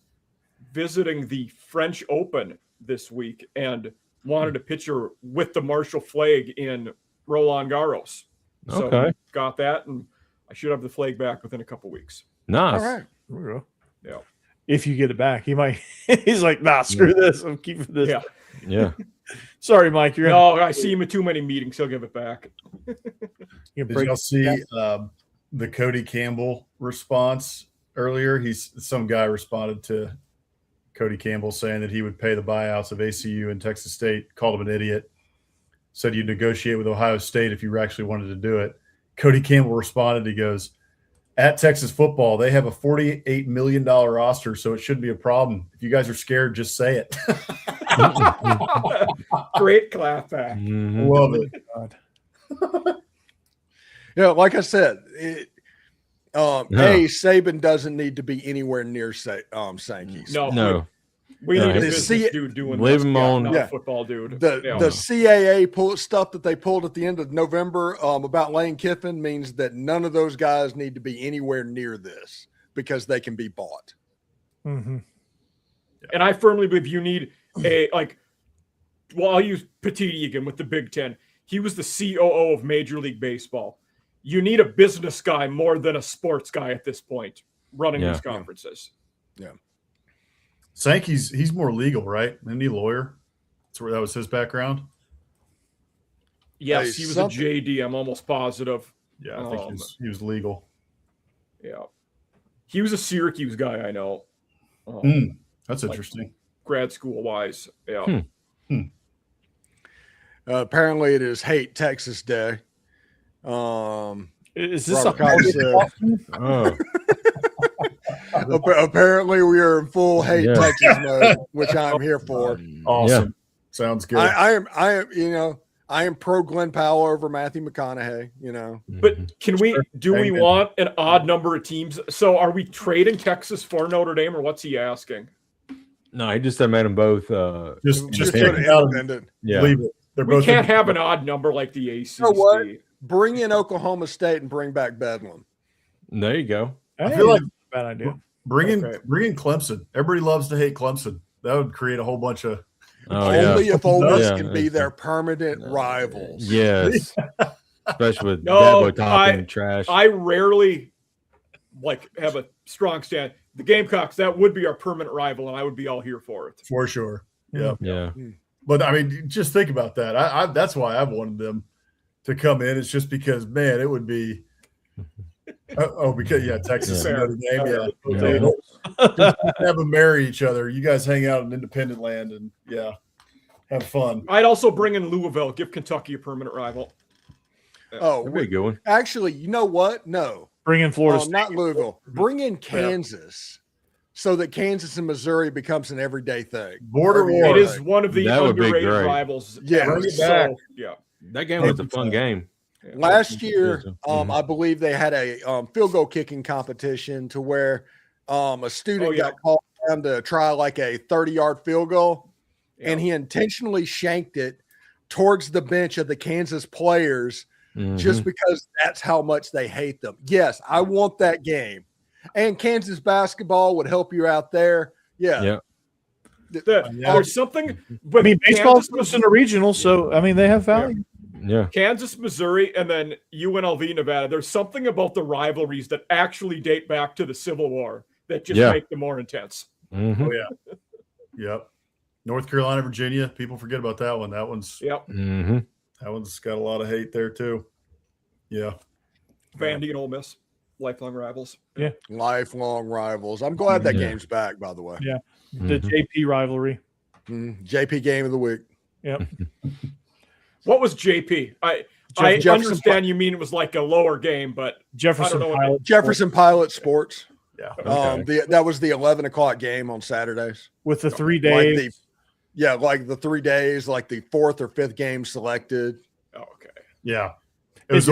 visiting the French Open this week and wanted a picture with the Marshall flag in Roland Garros. So Okay. got that, and I should have the flag back within a couple weeks. Nice. All right. There we go. Yeah. If you get it back, he might. He's like, nah, screw this. I'm keeping this. Yeah. Yeah. Sorry, Mike. You're No, I see him in too many meetings. He'll give it back. gonna Did break. y'all see the Cody Campbell response earlier? Some guy responded to Cody Campbell saying that he would pay the buyouts of ACU and Texas State, called him an idiot, said you'd negotiate with Ohio State if you actually wanted to do it. Cody Campbell responded, he goes, at Texas football, they have a $48 million roster, so it shouldn't be a problem. If you guys are scared, just say it. Great clap back. Mm-hmm. Love it. God. Yeah, like I said, Saban doesn't need to be anywhere near Sankey's. No. We need a The business dude doing leave this. him Yeah, on- not Yeah. a football dude. The Yeah. CAA stuff that they pulled at the end of November about Lane Kiffin means that none of those guys need to be anywhere near this because they can be bought. Mm-hmm. And I firmly believe you need I'll use Petiti again with the Big Ten. He was the COO of Major League Baseball. You need a business guy more than a sports guy at this point running these conferences. Yeah. Sankey's he's more legal, right? Isn't he a lawyer? That was his background. Yes, Hey, he was something- a JD. I'm almost positive. Yeah, I think he was legal. Yeah. He was a Syracuse guy, I know. That's interesting. Grad school wise. Yeah. Apparently, it is Hate Texas Day. Is this Robert a Cox said, Oh. apparently, we are in full Hate Yeah. Texas mode, which I'm here for. Awesome. Sounds good. I am pro Glenn Powell over Matthew McConaughey. But can we Amen. want an odd number of teams? So are we trading Texas for Notre Dame, or what's he asking? No, he just made them both. just Just take put it it out independent. Yeah. leave it. They're We both can't have an odd number like the ACC. know what? Bring in Oklahoma State and bring back Bedlam. There you go. I feel like bad idea. bring in Okay. Clemson. Everybody loves to hate Clemson. That would create a whole bunch of Oh, Only if Ole Miss Yeah. can be their permanent rivals. Yes. Especially with No, Bad Boy talking trash. I rarely have a strong stand. The Gamecocks, that would be our permanent rival, and I would be all here for it. for sure. Yeah. yeah. But I mean, just think about that. I that's why I've wanted them to come in. It's just because, man, it would be. Because Texas and Notre Dame, Yeah. have them marry each other. You guys hang out in independent land and have fun. I'd also bring in Louisville, give Kentucky a permanent rival. Oh, That'd be a good one. actually, you know what? No, Bring in Florida State. not Louisville. Bring in Kansas, so that Kansas and Missouri becomes an everyday thing. Border Every war. It day. is one of the That would be underrated great. rivals. Yeah. Bring it back. Yeah. That game was a fun game. Last year, Mhm. I believe they had a field goal kicking competition to where a student got called down to try like a 30-yard field goal, and he intentionally shanked it towards the bench of the Kansas players just because that's how much they hate them. Yes, I want that game. And Kansas basketball would help you out there. Yeah. There's something. I mean, baseball's Kansas, in the regional, so I mean they have value. Yeah. Kansas, Missouri, and then UNLV, Nevada. There's something about the rivalries that actually date back to the Civil War that just make them more intense. Mm-hmm. Oh yeah. Yep. North Carolina, Virginia. People forget about that one. That one's Mm-hmm. that one's got a lot of hate there too. Yeah. Vandy and Ole Miss, lifelong rivals. Lifelong rivals. I'm glad that Yeah. game's back, by the way. Yeah. The JP rivalry. JP game of the week. Yep. What was JP? I understand you mean it was like a lower game, but Jefferson Pilot Sports. Yeah. Okay. That was the 11 o'clock game on Saturdays with the 3 days. Like the 3 days, like the 4th or 5th game selected. Oh, okay. Yeah. It's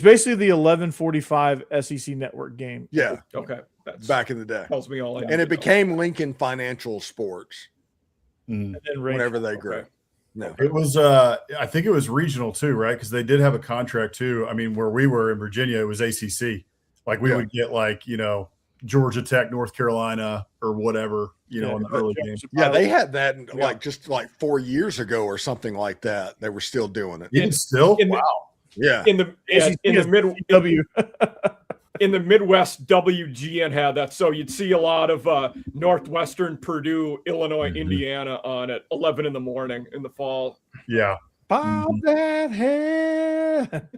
basically the 11:45 SEC Network game. Yeah. Okay. That's back in the day. Tells me all I need and it to know. became Lincoln Financial Sports And then whenever they grew. Okay. No. It was I think it was regional too, right? Because they did have a contract too. I mean, where we were in Virginia, it was ACC. Like we would get like, you know, Georgia Tech, North Carolina, or whatever, you know, in the early games. Yeah, they had that like just like 4 years ago or something like that. They were still doing it. Even still? Wow. Yeah. In the Midwest, WGN had that. So you'd see a lot of Northwestern, Purdue, Illinois, Indiana on at 11 in the morning in the fall. Yeah. Bob that head.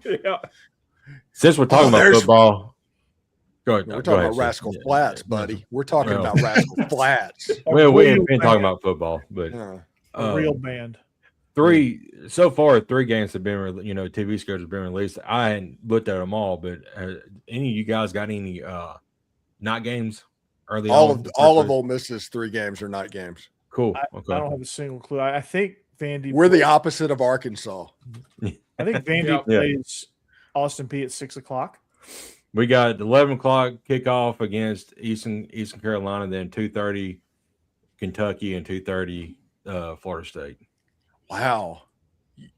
Yeah. Since we're talking about football, go ahead. We're talking about Rascal Flats, buddy. We're talking about Rascal Flats. Well, we ain't been talking about football, but a real band. So far, 3 games have been, TV schedules have been released. I hadn't looked at them all, but any of you guys got any night games early on? All of Ole Miss's 3 games are night games. Cool. Okay. I don't have a single clue. I think Vandy. We're the opposite of Arkansas. I think Vandy plays Austin Peay at 6 o'clock. We got 11 o'clock kickoff against Eastern Carolina, then 2:30 Kentucky and 2:30 Florida State. Wow,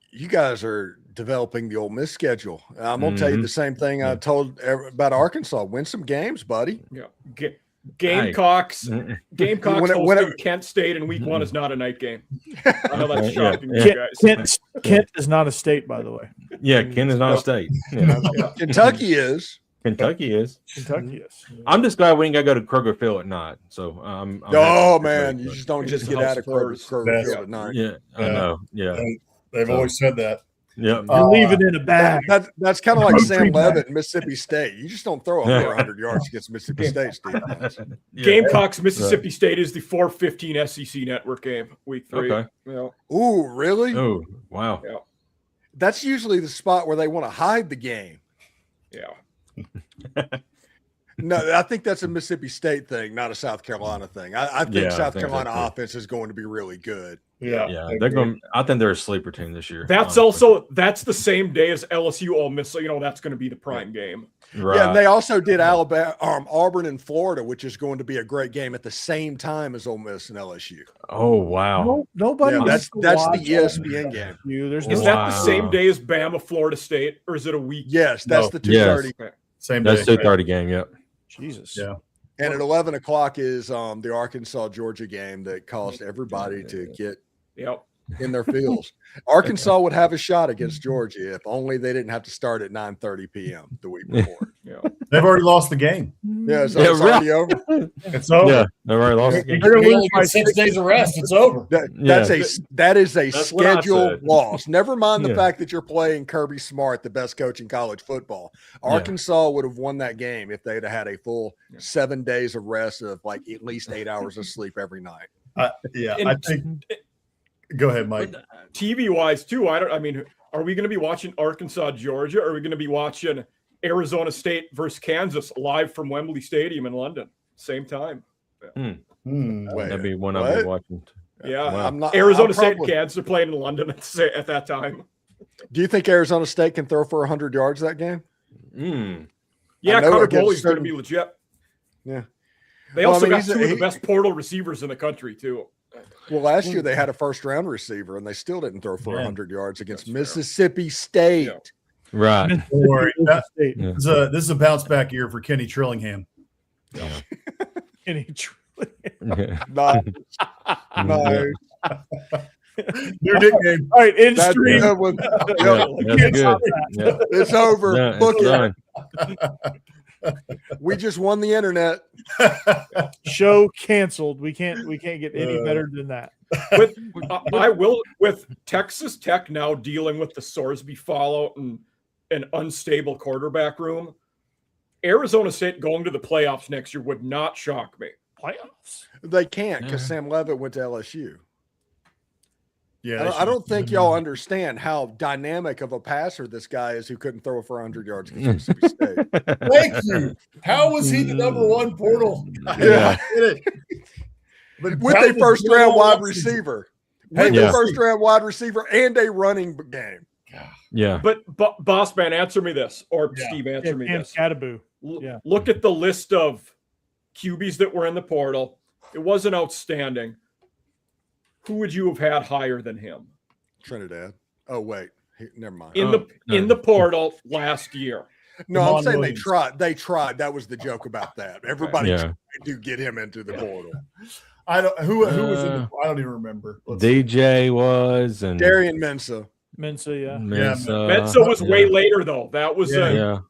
you guys are developing the Ole Miss schedule. I'm gonna tell you the same thing I told about Arkansas. Win some games, buddy. Yeah. Gamecocks. Gamecocks hosting Kent State in week 1 is not a night game. I know that's shocking to you guys. Kent is not a state, by the way. Yeah, Kent is not a state. Yeah. Kentucky is. Kentucky is. I'm just glad we ain't got to go to Kroger Field at night. So I'm man, you just don't just get out of Kroger Field at night. Yeah, I know. Yeah, they've always said that. Yeah, you leave it in a bag. That's kind of like Sam Levitt and Mississippi State. You just don't throw over 100 yards against Mississippi State. Gamecocks, Mississippi State is the 4:15 SEC Network game, week 3. Okay. Yeah. Ooh, really? Oh, wow. Yeah. That's usually the spot where they want to hide the game. Yeah. No, I think that's a Mississippi State thing, not a South Carolina thing. I think South Carolina offense is going to be really good. Yeah, they're going. I think they're a sleeper team this year. That's the same day as LSU Ole Miss, so that's going to be the prime game. Right. Yeah, and they also did Auburn and Florida, which is going to be a great game at the same time as Ole Miss and LSU. Oh wow! Nobody. Yeah, that's the ESPN game. Is that the same day as Bama Florida State, or is it a week? Yes, that's the 2:30. Yes. Same day. That's 2:30 game. Yep. Jesus. Yeah. And at 11 o'clock is the Arkansas Georgia game that caused everybody to get in their fields. Arkansas would have a shot against Georgia if only they didn't have to start at 9:30 p.m. the week before. They've already lost the game. Yeah, so it's already over. It's over. Yeah, they've already lost the game. They're going to lose by 6 days of rest. It's over. That is a scheduled loss. Never mind the fact that you're playing Kirby Smart, the best coach in college football. Arkansas would have won that game if they'd have had a full 7 days of rest of like at least 8 hours of sleep every night. I think. Go ahead, Mike. TV wise, too. Are we going to be watching Arkansas, Georgia? Or are we going to be watching Arizona State versus Kansas live from Wembley Stadium in London? Same time. That'd be one I'll be watching. Yeah. Wow. Arizona State and Kansas are playing in London at that time. Do you think Arizona State can throw for 100 yards that game? Yeah, Connor Boley's going to be legit. Yeah. They also got two of the best portal receivers in the country, too. Well, last year they had a first-round receiver, and they still didn't throw for 100 yards against Mississippi State. Yeah. Right. Don't worry. This is a bounce-back year for Kenny Trillingham. Yeah. Kenny Trillingham. Nice. New nickname. All right, in stream. It's over. Yeah, Book it. We just won the internet. Show canceled. We can't get any better than that. With Texas Tech now dealing with the Sorsby fallout and an unstable quarterback room, Arizona State going to the playoffs next year would not shock me. Playoffs? They can't because Sam Levitt went to LSU. Yeah, I don't think y'all understand how dynamic of a passer this guy is who couldn't throw for 100 yards against Mississippi State. Thank you. How was he the number one portal? Yeah. But With a first round wide receiver. With Hey, a first round wide receiver and a running game. Yeah. But Boss Man, answer me this, or Steve, answer me this. Cataboo. Look at the list of QBs that were in the portal. It wasn't outstanding. Who would you have had higher than him? Trinidad. Oh, wait. Never mind. In the portal last year. No, Devon I'm saying Williams. they tried. They tried. That was the joke about that. Everybody tried to get him into the portal. I don't who was in the, I don't even remember. DJ was and Darian Mensah. Mensah was way later though. That was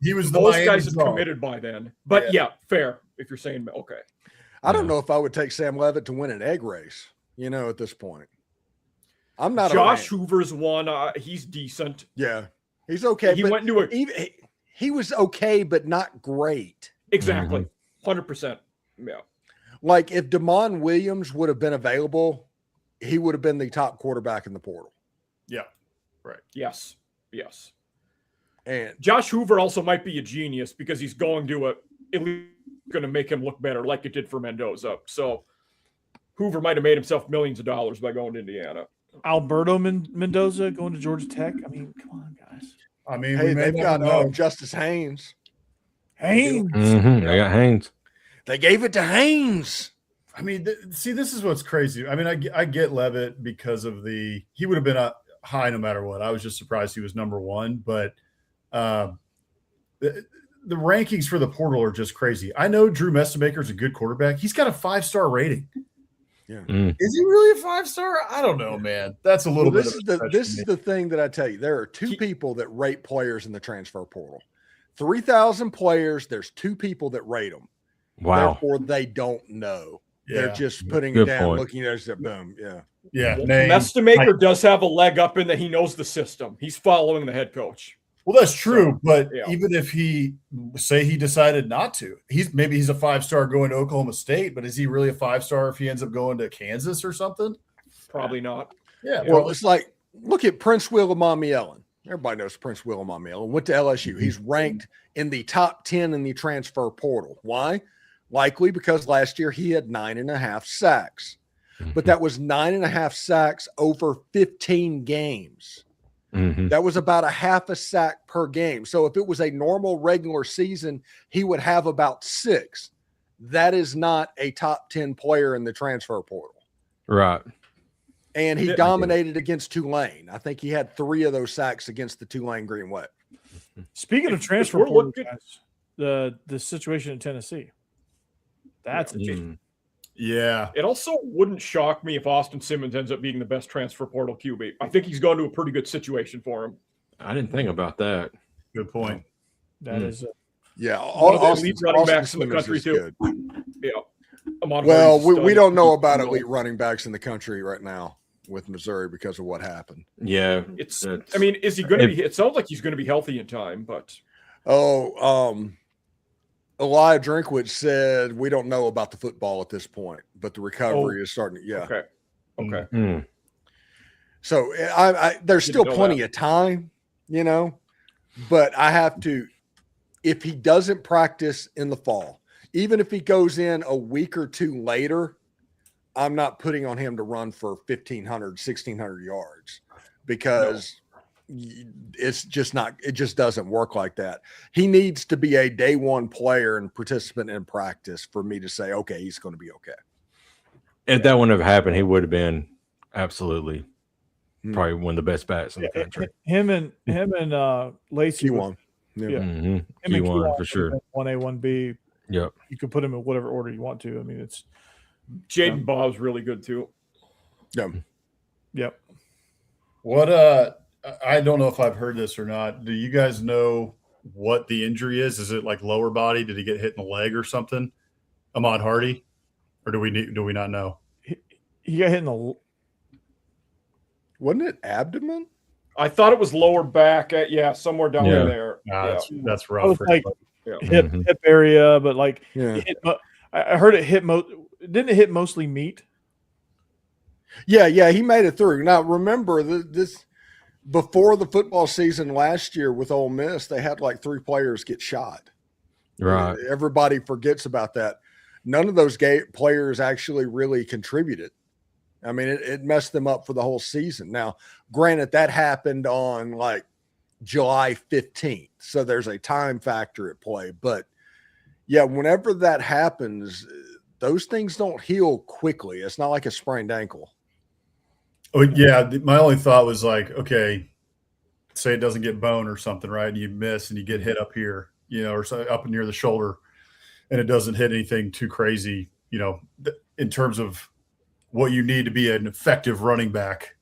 he was those the guys had committed by then. But fair if you're saying okay. I don't know if I would take Sam Leavitt to win an egg race. At this point, I'm not. Josh Hoover's one. He's decent. Yeah, he's okay. He went into he was okay, but not great. Exactly, 100%. Yeah. Like if Damon Williams would have been available, he would have been the top quarterback in the portal. Yeah. Right. Yes. And Josh Hoover also might be a genius because he's going to make him look better, like it did for Mendoza. So Hoover might have made himself millions of dollars by going to Indiana. Alberto Mendoza going to Georgia Tech. I mean, come on, guys. I mean, hey, they've got Justice Haynes. Haynes. They got Haynes. They gave it to Haynes. I mean, see, this is what's crazy. I mean, I get Leavitt because of he would have been high no matter what. I was just surprised he was number one, but the rankings for the portal are just crazy. I know Drew Messemaker is a good quarterback. He's got a 5-star rating. Yeah. Is he really a 5-star? I don't know, man. That's a little bit. This is the thing that I tell you. There are two people that rate players in the transfer portal. 3,000 players. There's two people that rate them. Wow. Therefore, they don't know. Yeah. They're just putting Good it down, point. looking at it, boom. Yeah. Yeah. Messemaker does have a leg up in that he knows the system. He's following the head coach. Well, that's true, So, but even if he decided not to, maybe he's a 5-star going to Oklahoma State, but is he really a 5-star if he ends up going to Kansas or something? Probably not. Yeah. Well, it's like, look at Prince Will Amamielin. Everybody knows Prince Will Amamielin. Went to LSU. He's ranked in the top 10 in the transfer portal. Why? Likely because last year he had 9.5 sacks, but that was 9.5 sacks over 15 games. That was about a half a sack per game. So if it was a normal regular season, he would have about 6. That is not a top 10 player in the transfer portal. Right. And he dominated against Tulane. I think he had 3 of those sacks against the Tulane Green Wave. Speaking of transfer portal, guys, the situation in Tennessee. That's interesting. Yeah. It also wouldn't shock me if Austin Simmons ends up being the best transfer portal QB. I think he's gone to a pretty good situation for him. I didn't think about that. Good point. That is one of the elite running backs in the country too. Yeah. Well, we don't know about elite running backs in the country right now with Missouri because of what happened. Yeah. I mean, is he going to be? It sounds like he's going to be healthy in time, but Elijah Drinkwitz said we don't know about the football at this point, but the recovery is starting. Yeah. Okay. So there's still plenty of time, but I have to, if he doesn't practice in the fall, even if he goes in a week or two later, I'm not putting on him to run for 1,500, 1,600 yards because it's just not, it just doesn't work like that. He needs to be a day one player and participant in practice for me to say, okay, he's going to be okay. If that wouldn't have happened, he would have been absolutely probably one of the best bats in the country. Him and Lacey Q1. Q1 for sure. 1A, 1B. Yep. You can put him in whatever order you want to. I mean, it's Jaden Bob's really good too. Yep. What I don't know if I've heard this or not. Do you guys know what the injury is? Is it like lower body? Did he get hit in the leg or something? Ahmad Hardy? Or do we not know? He got hit in the Wasn't it abdomen? I thought it was lower back somewhere down there. That's rough. Like hip area, but like I heard it hit didn't it hit mostly meat? Yeah, he made it through. Now remember this before the football season last year with Ole Miss, they had like 3 players get shot. Right. Everybody forgets about that. None of those players actually really contributed. I mean, it messed them up for the whole season. Now, granted, that happened on like July 15th. So there's a time factor at play. But yeah, whenever that happens, those things don't heal quickly. It's not like a sprained ankle. Oh, yeah. My only thought was like, okay, say it doesn't get bone or something, right? And you miss and you get hit up here, or up near the shoulder, and it doesn't hit anything too crazy, in terms of what you need to be an effective running back.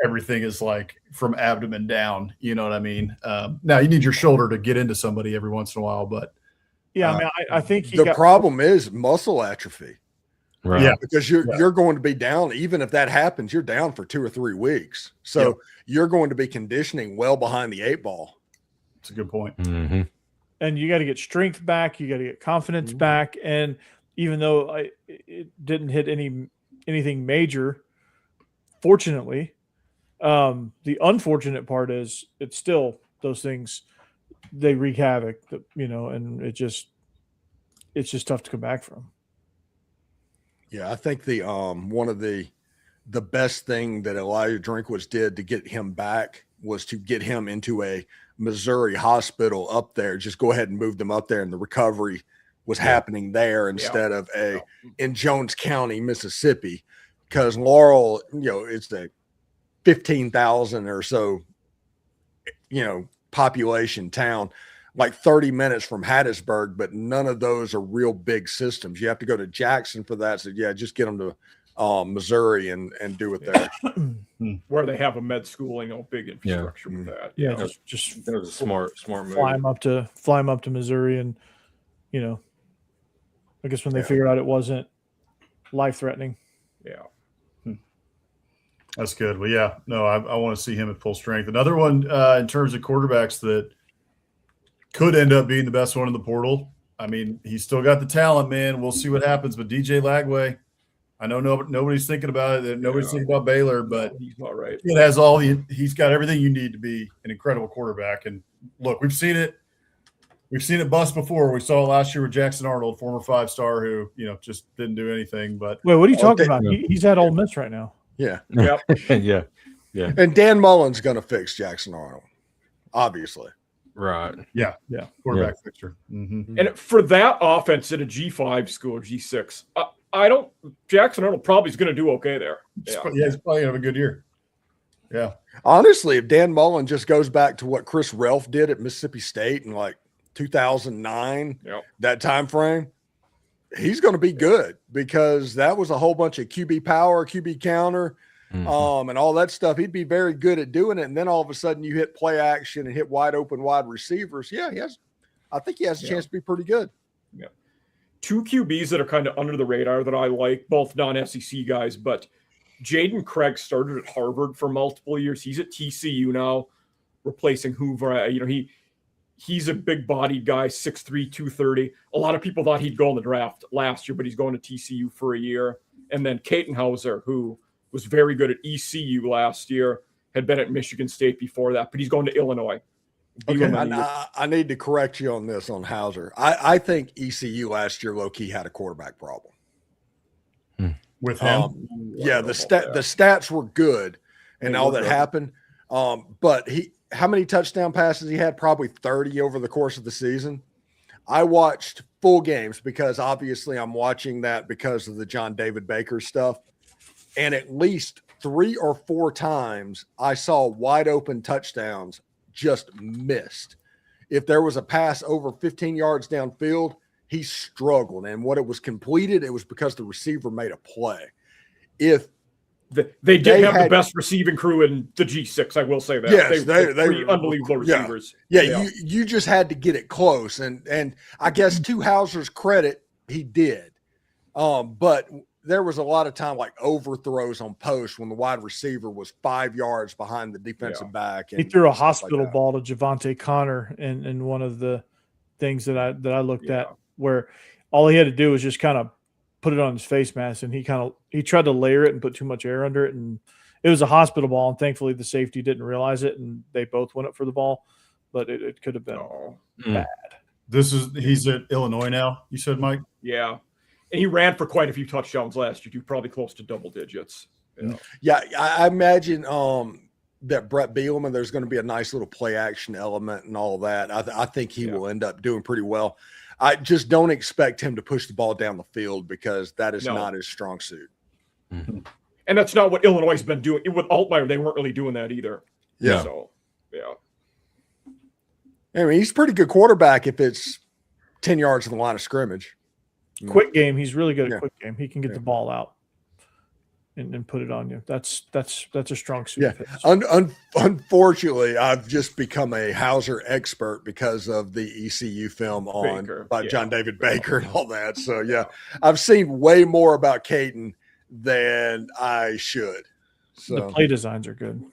Everything is like from abdomen down. You know what I mean? Now you need your shoulder to get into somebody every once in a while, but yeah, I mean, I think the problem is muscle atrophy. Right. Yeah, because you're going to be down. Even if that happens, you're down for 2 or 3 weeks. So you're going to be conditioning well behind the 8 ball. That's a good point. Mm-hmm. And you got to get strength back. You got to get confidence back. And even though it didn't hit anything major, fortunately, the unfortunate part is it's still those things, they wreak havoc, and it's just tough to come back from. Yeah, I think the one of the best thing that Elijah Drinkwitz did to get him back was to get him into a Missouri hospital up there. Just go ahead and move them up there, and the recovery was happening there instead of in Jones County, Mississippi, because Laurel, it's a 15,000 or so, population town, like 30 minutes from Hattiesburg, but none of those are real big systems. You have to go to Jackson for that. So just get them to Missouri and do it there. Where they have a med school, big infrastructure with that. Yeah, just that was a smart move. Fly them up to Missouri, and I guess when they figured out it wasn't life threatening. Yeah. That's good. Well, yeah, no, I want to see him at full strength. Another one in terms of quarterbacks that could end up being the best one in the portal. I mean, he's still got the talent, man. We'll see what happens. But DJ Lagway, I know nobody's thinking about it. Nobody's thinking about Baylor, but he's not right. It has he's got everything you need to be an incredible quarterback. And look, we've seen it. We've seen it bust before. We saw it last year with Jackson Arnold, former 5-star, who just didn't do anything. But wait, what are you talking about? He's at Ole Miss right now. Yeah. Yep. Yeah. And Dan Mullen's going to fix Jackson Arnold, obviously. Right. Yeah. Quarterback fixture. Mm-hmm. And for that offense at a G5 school, G6, Jackson Arnold probably is going to do okay there. He's probably going to have a good year. Yeah. Honestly, if Dan Mullen just goes back to what Chris Relf did at Mississippi State in like 2009, that time frame, he's going to be good, because that was a whole bunch of QB power, QB counter, and all that stuff. He'd be very good at doing it. And then all of a sudden you hit play action and hit wide open wide receivers. Yeah, I think he has a chance to be pretty good. Yeah. 2 QBs that are kind of under the radar that I like, both non-SEC guys, but Jaden Craig started at Harvard for multiple years. He's at TCU now, replacing Hoover. He's a big-bodied guy, 6'3", 230. A lot of people thought he'd go in the draft last year, but he's going to TCU for a year. And then Katenhauser, who was very good at ECU last year, had been at Michigan State before that, but he's going to Illinois. Okay, I need to correct you on this on Hauser. I think ECU last year low-key had a quarterback problem. With him? The stats were good and all that happened. But how many touchdown passes he had? Probably 30 over the course of the season. I watched full games because obviously I'm watching that because of the John David Baker stuff. And at least 3 or 4 times I saw wide open touchdowns just missed. If there was a pass over 15 yards downfield, he struggled. And what it was completed, it was because the receiver made a play. If They did have the best receiving crew in the G6. I will say that. Yes, they were unbelievable receivers. Yeah, you just had to get it close, and I guess to Hauser's credit, he did. But there was a lot of time like overthrows on post when the wide receiver was 5 yards behind the defensive back. And he threw a hospital ball to Javante Connor in one of the things that I looked at, where all he had to do was just kind of put it on his face mask, and he tried to layer it and put too much air under it, and it was a hospital ball, and thankfully the safety didn't realize it, and they both went up for the ball, but it could have been bad. He's at Illinois now, you said, Mike? Yeah. And he ran for quite a few touchdowns last year, probably close to double digits. Yeah, I imagine that Brett Bielema, there's going to be a nice little play action element and all that. I think he will end up doing pretty well. I just don't expect him to push the ball down the field because that is not his strong suit. Mm-hmm. And that's not what Illinois has been doing. With Altmaier, they weren't really doing that either. Yeah. So, yeah. I mean, he's a pretty good quarterback if it's 10 yards from the line of scrimmage. Quick game. He's really good at quick game. He can get the ball out and put it on you. That's a strong suit. Yeah. Unfortunately, I've just become a Hauser expert because of the ECU film by John David Baker and all that. So, yeah, I've seen way more about Caden than I should. So the play designs are good.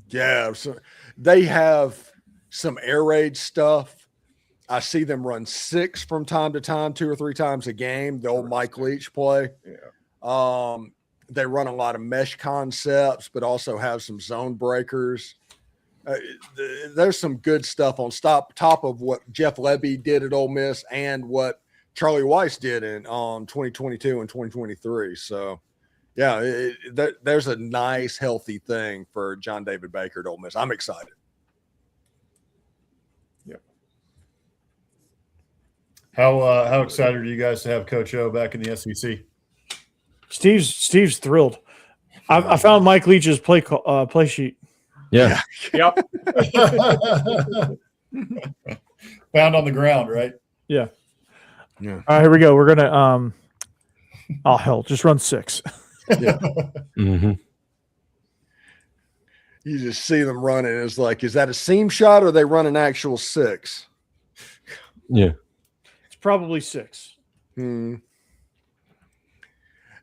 Yeah. So they have some air raid stuff. I see them run 6 from time to time, 2 or 3 times a game. The old Mike Leach play. Yeah. They run a lot of mesh concepts, but also have some zone breakers. There's some good stuff on top of what Jeff Levy did at Ole Miss and what Charlie Weiss did in 2022 and 2023. So, yeah, there's a nice, healthy thing for John David Baker at Ole Miss. I'm excited. How excited are you guys to have Coach O back in the SEC? Steve's thrilled. I found Mike Leach's play sheet. Yeah. Yep. Found on the ground, right? Yeah. All right, here we go. We're gonna oh hell, just run 6. Yeah. Mm-hmm. You just see them running. It's like, is that a seam shot or are they run an actual 6? Yeah. Probably 6.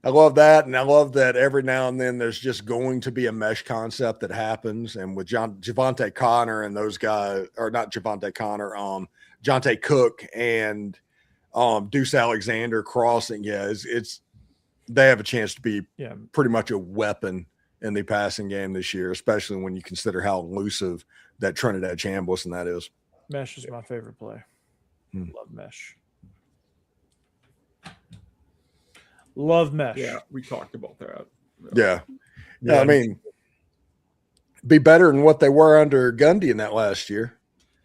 I love that, and I love that every now and then there's just going to be a mesh concept that happens. And with Javante Connor and those guys, or not Javante Connor, Jonte Cook and Deuce Alexander crossing, it's they have a chance to be pretty much a weapon in the passing game this year, especially when you consider how elusive that Trinidad Chambliss and that is. Mesh is my favorite play. Love mesh. Love mesh. Yeah, we talked about that. Yeah. I mean, be better than what they were under Gundy in that last year.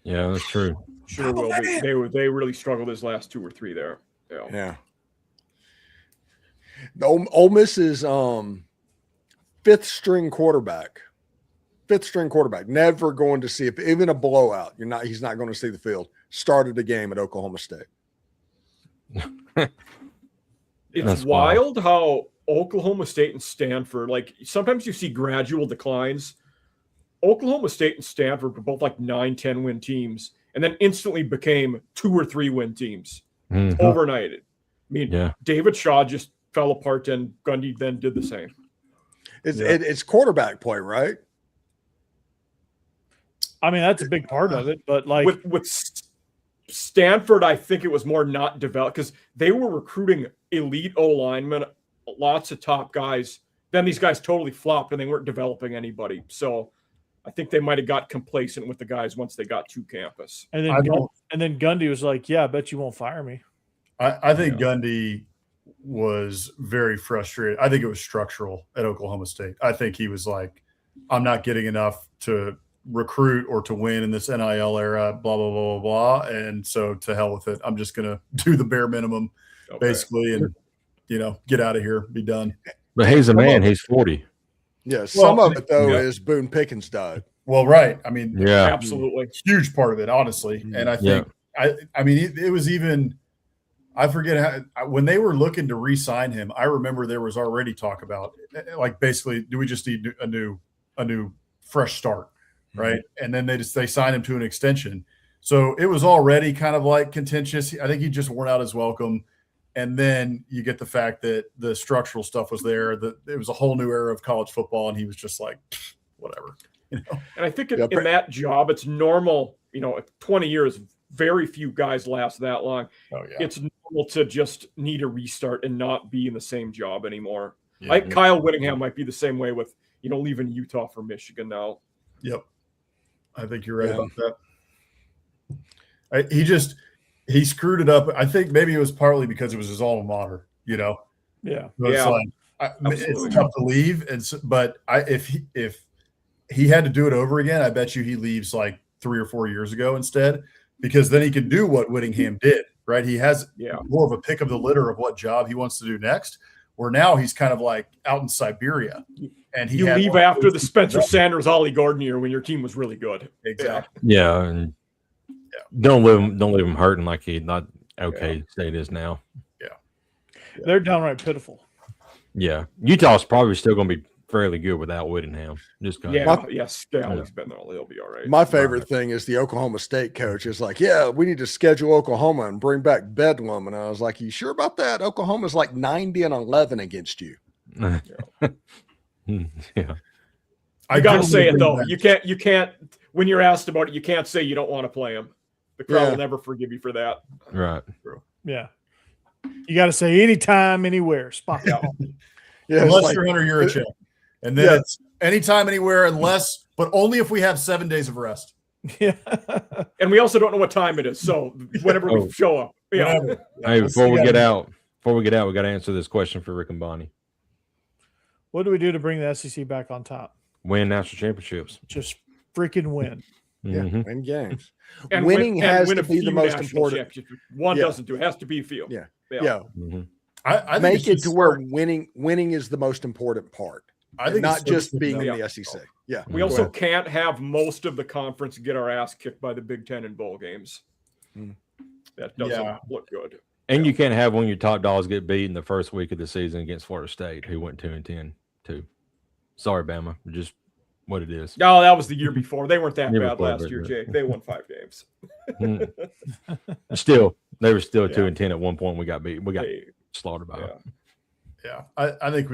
Yeah, that's true. Sure will be. They really struggled his last 2 or 3 there. Yeah. The Ole Miss's 5th string quarterback. Never going to see, if even a blowout, he's not going to see the field. Started a game at Oklahoma State. It's wild how Oklahoma State and Stanford, like sometimes you see gradual declines. Oklahoma State and Stanford were both like 9-10 win teams and then instantly became 2 or 3 win teams overnight. I mean, David Shaw just fell apart and Gundy then did the same. It's quarterback play, right? I mean, that's a big part of it, but like with Stanford, I think it was more not developed because they were recruiting elite O-linemen, lots of top guys. Then these guys totally flopped and they weren't developing anybody. So I think they might have got complacent with the guys once they got to campus. And then Gundy was like, "Yeah, I bet you won't fire me." I think Gundy was very frustrated. I think it was structural at Oklahoma State. I think he was like, "I'm not getting enough to recruit or to win in this NIL era, blah, blah, blah, blah, blah. And so to hell with it. I'm just going to do the bare minimum basically and, get out of here, be done." But he's a man. He's 40. Yeah. Some of it, though, is Boone Pickens died. Well, right. I mean, absolutely. Huge part of it, honestly. And I think, I mean, it was even, I forget how, when they were looking to re-sign him, I remember there was already talk about, like, basically, do we just need a new fresh start? Right. And then they signed him to an extension. So it was already kind of like contentious. I think he just worn out his welcome. And then you get the fact that the structural stuff was there, that it was a whole new era of college football. And he was just like, whatever, And I think in that job, it's normal, 20 years, very few guys last that long. Oh, yeah. It's people to just need a restart and not be in the same job anymore. Yeah. Kyle Whittingham might be the same way with, leaving Utah for Michigan now. Yep. I think you're right about that. He screwed it up. I think maybe it was partly because it was his alma mater, Yeah. So it's tough to leave. But if he had to do it over again, I bet you he leaves like 3 or 4 years ago instead, because then he can do what Whittingham did, right? He has more of a pick of the litter of what job he wants to do next, where now he's kind of like out in Siberia. And you leave after the Spencer Sanders, Ollie Gordon year when your team was really good. Exactly. Yeah, and don't leave him hurting like he's not okay state is now. Yeah, they're downright pitiful. Yeah, Utah's probably still going to be fairly good without Whittingham. Just Scalley's been there. He'll be all right. My favorite thing is the Oklahoma State coach is like, yeah, we need to schedule Oklahoma and bring back Bedlam. And I was like, you sure about that? Oklahoma's like 90-11 against you. Yeah. I got to say it though. You can't, when you're asked about it, you can't say you don't want to play him. The crowd will never forgive you for that. Right. Yeah. You got to say anytime, anywhere. Spot. Unless you're Hunter Yurachek. And then it's anytime, anywhere, but only if we have 7 days of rest. Yeah. And we also don't know what time it is. So whenever we show up. Yeah. Hey, before we get out, we got to answer this question for Rick and Bonnie. What do we do to bring the SEC back on top? Win national championships. Just freaking win. Win games. And winning has to be the most important. One doesn't do it. Has to be a few. Yeah. Mm-hmm. I make it to where winning is the most important part. I think not just being in the SEC. Yeah. We also can't have most of the conference get our ass kicked by the Big Ten in bowl games. That doesn't look good. And you can't have one of your top dogs get beat in the first week of the season against Florida State, who went 2-10 too. Sorry, Bama. Just what it is. No, that was the year before. They weren't that bad last year, Jake. They won 5 games. Still, they were still 2-10 at one point. We got beat. We got slaughtered by them. Yeah, I think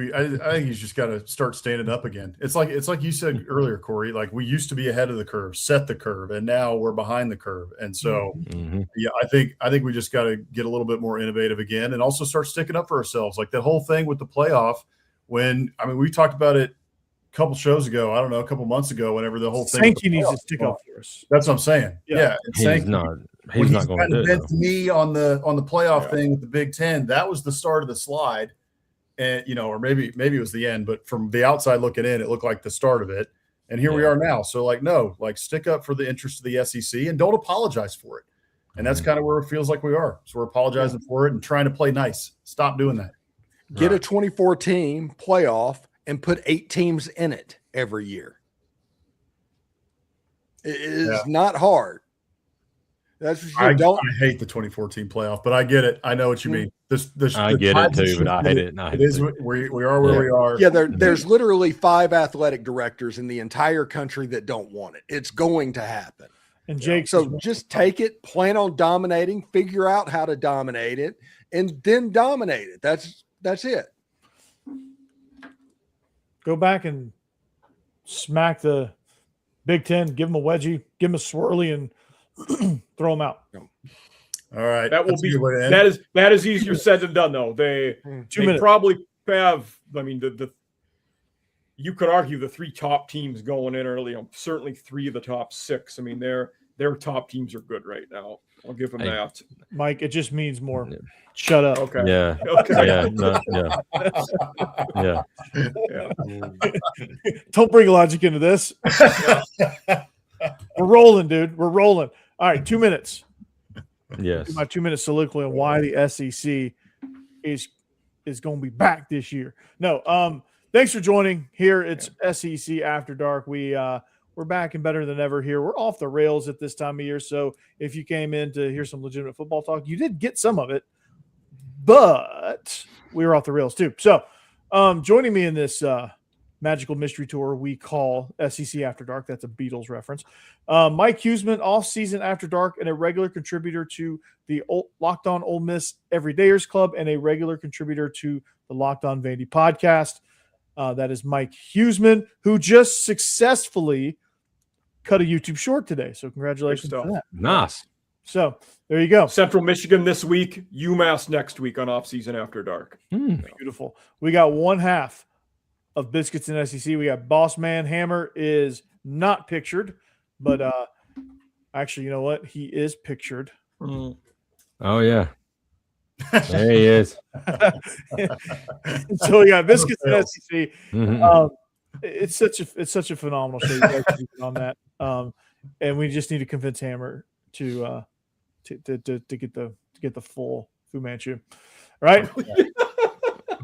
he's just got to start standing up again. It's like you said earlier, Corey. Like we used to be ahead of the curve, set the curve, and now we're behind the curve. And so, I think we just got to get a little bit more innovative again, and also start sticking up for ourselves. Like the whole thing with the playoff. We talked about it a couple shows ago. I don't know, a couple months ago. Whenever the whole thing, Sankey needs to stick up for us. That's what I'm saying. Yeah, he's not. He's not going to do it. Me on the playoff thing with the Big Ten. That was the start of the slide. And or maybe it was the end, but from the outside looking in, it looked like the start of it. And here we are now. So stick up for the interest of the SEC and don't apologize for it. And that's kind of where it feels like we are. So we're apologizing for it and trying to play nice. Stop doing that. Get a 24-team playoff and put 8 teams in it every year. It is not hard. That's what you I hate the 2014 playoff, but I get it. I know what you mean. I get it too, but I hate it. It is. We are where we are. Yeah, there's literally 5 athletic directors in the entire country that don't want it. It's going to happen. And Jake, so just take it, plan on dominating, figure out how to dominate it, and then dominate it. That's it. Go back and smack the Big Ten, give them a wedgie, give them a swirly, and throw them out. All right. That will be that is easier said than done though. They probably have, you could argue the 3 top teams going in early. Certainly 3 of the top 6. I mean, their top teams are good right now. I'll give them that. Mike, it just means more. Yeah. Shut up. Okay. Yeah. Okay. Yeah. Don't bring logic into this. We're rolling, dude. We're rolling. All right, 2 minutes. Yes. My 2 minute soliloquy on why the SEC is going to be back this year. No, thanks for joining here. It's SEC After Dark. We're back and better than ever here. We're off the rails at this time of year. So if you came in to hear some legitimate football talk, you did get some of it, but we were off the rails too. So joining me in this magical mystery tour we call SEC After Dark. That's a Beatles reference. Mike Huseman, off-season After Dark, and a regular contributor to the Locked On Ole Miss Everydayers Club and a regular contributor to the Locked On Vandy podcast. That is Mike Huseman, who just successfully cut a YouTube short today. So congratulations on that. Nice. So there you go. Central Michigan this week, UMass next week on Off Season After Dark. Beautiful. We got one half of Biscuits and SEC. We got Boss Man Hammer is not pictured, but actually, you know what? He is pictured. Oh yeah, there he is. So we got Biscuits and SEC. Mhm. It's such a phenomenal show. You guys should get on that. And we just need to convince Hammer to get the full Fu Manchu. All right.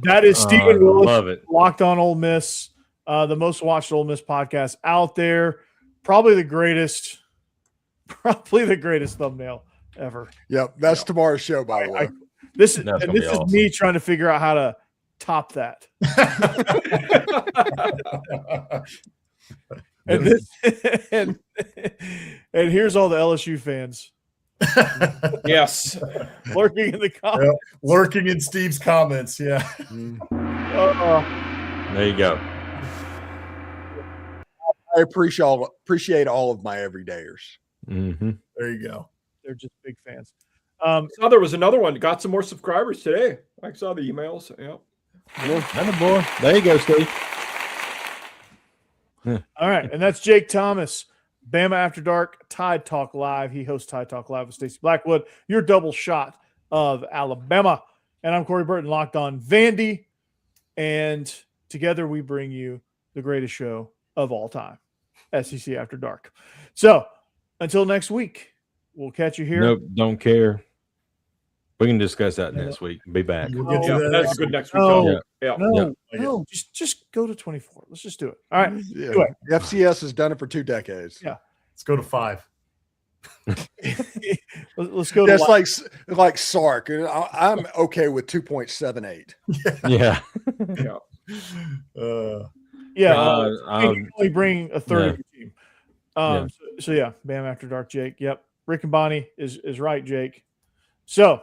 That is Stephen Willis. Love it. Locked on Ole Miss, the most watched Ole Miss podcast out there. Probably the greatest thumbnail ever. Yep, that's tomorrow's show, by the way. This is awesome. me trying to figure out how to top that. and here's all the LSU fans. Yes. Lurking in the comments. Yep. Lurking in Steve's comments. Yeah. There you go. I appreciate all of my everydayers. Mm-hmm. There you go. They're just big fans. So there was another one. Got some more subscribers today. I saw the emails. Yeah. Boy. There you go, Steve. All right, and that's Jake Thomas, Bama After Dark, Tide Talk Live. He hosts Tide Talk Live with Stacey Blackwood. Your double shot of Alabama. And I'm Corey Burton, locked on Vandy. And together we bring you the greatest show of all time, SEC After Dark. So until next week, we'll catch you here. Nope, don't care. We can discuss that next week. Be back. We'll get to Yeah, that that's next good week. next week. No. Yeah. No, just go to 24. Let's just do it. All right. Yeah. Do it. The FCS has done it for 2 decades. Yeah. Let's go to 5. Let's go That's to like Sark. I'm okay with 2.78. Yeah. yeah. You Um, can only bring a third yeah. of your team. So yeah, Bam After Dark, Jake. Yep. Rick and Bonnie is right, Jake. So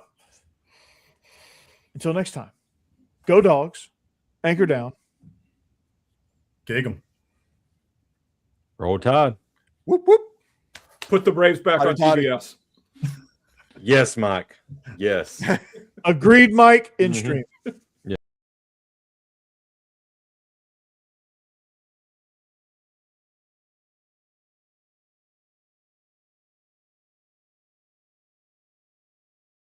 until next time, go Dogs, anchor down. Gig 'em. Roll Tide. Whoop, whoop. Put the Braves back on Potty. TBS. Yes, Mike. Yes. Agreed, Mike, in Mhm. stream.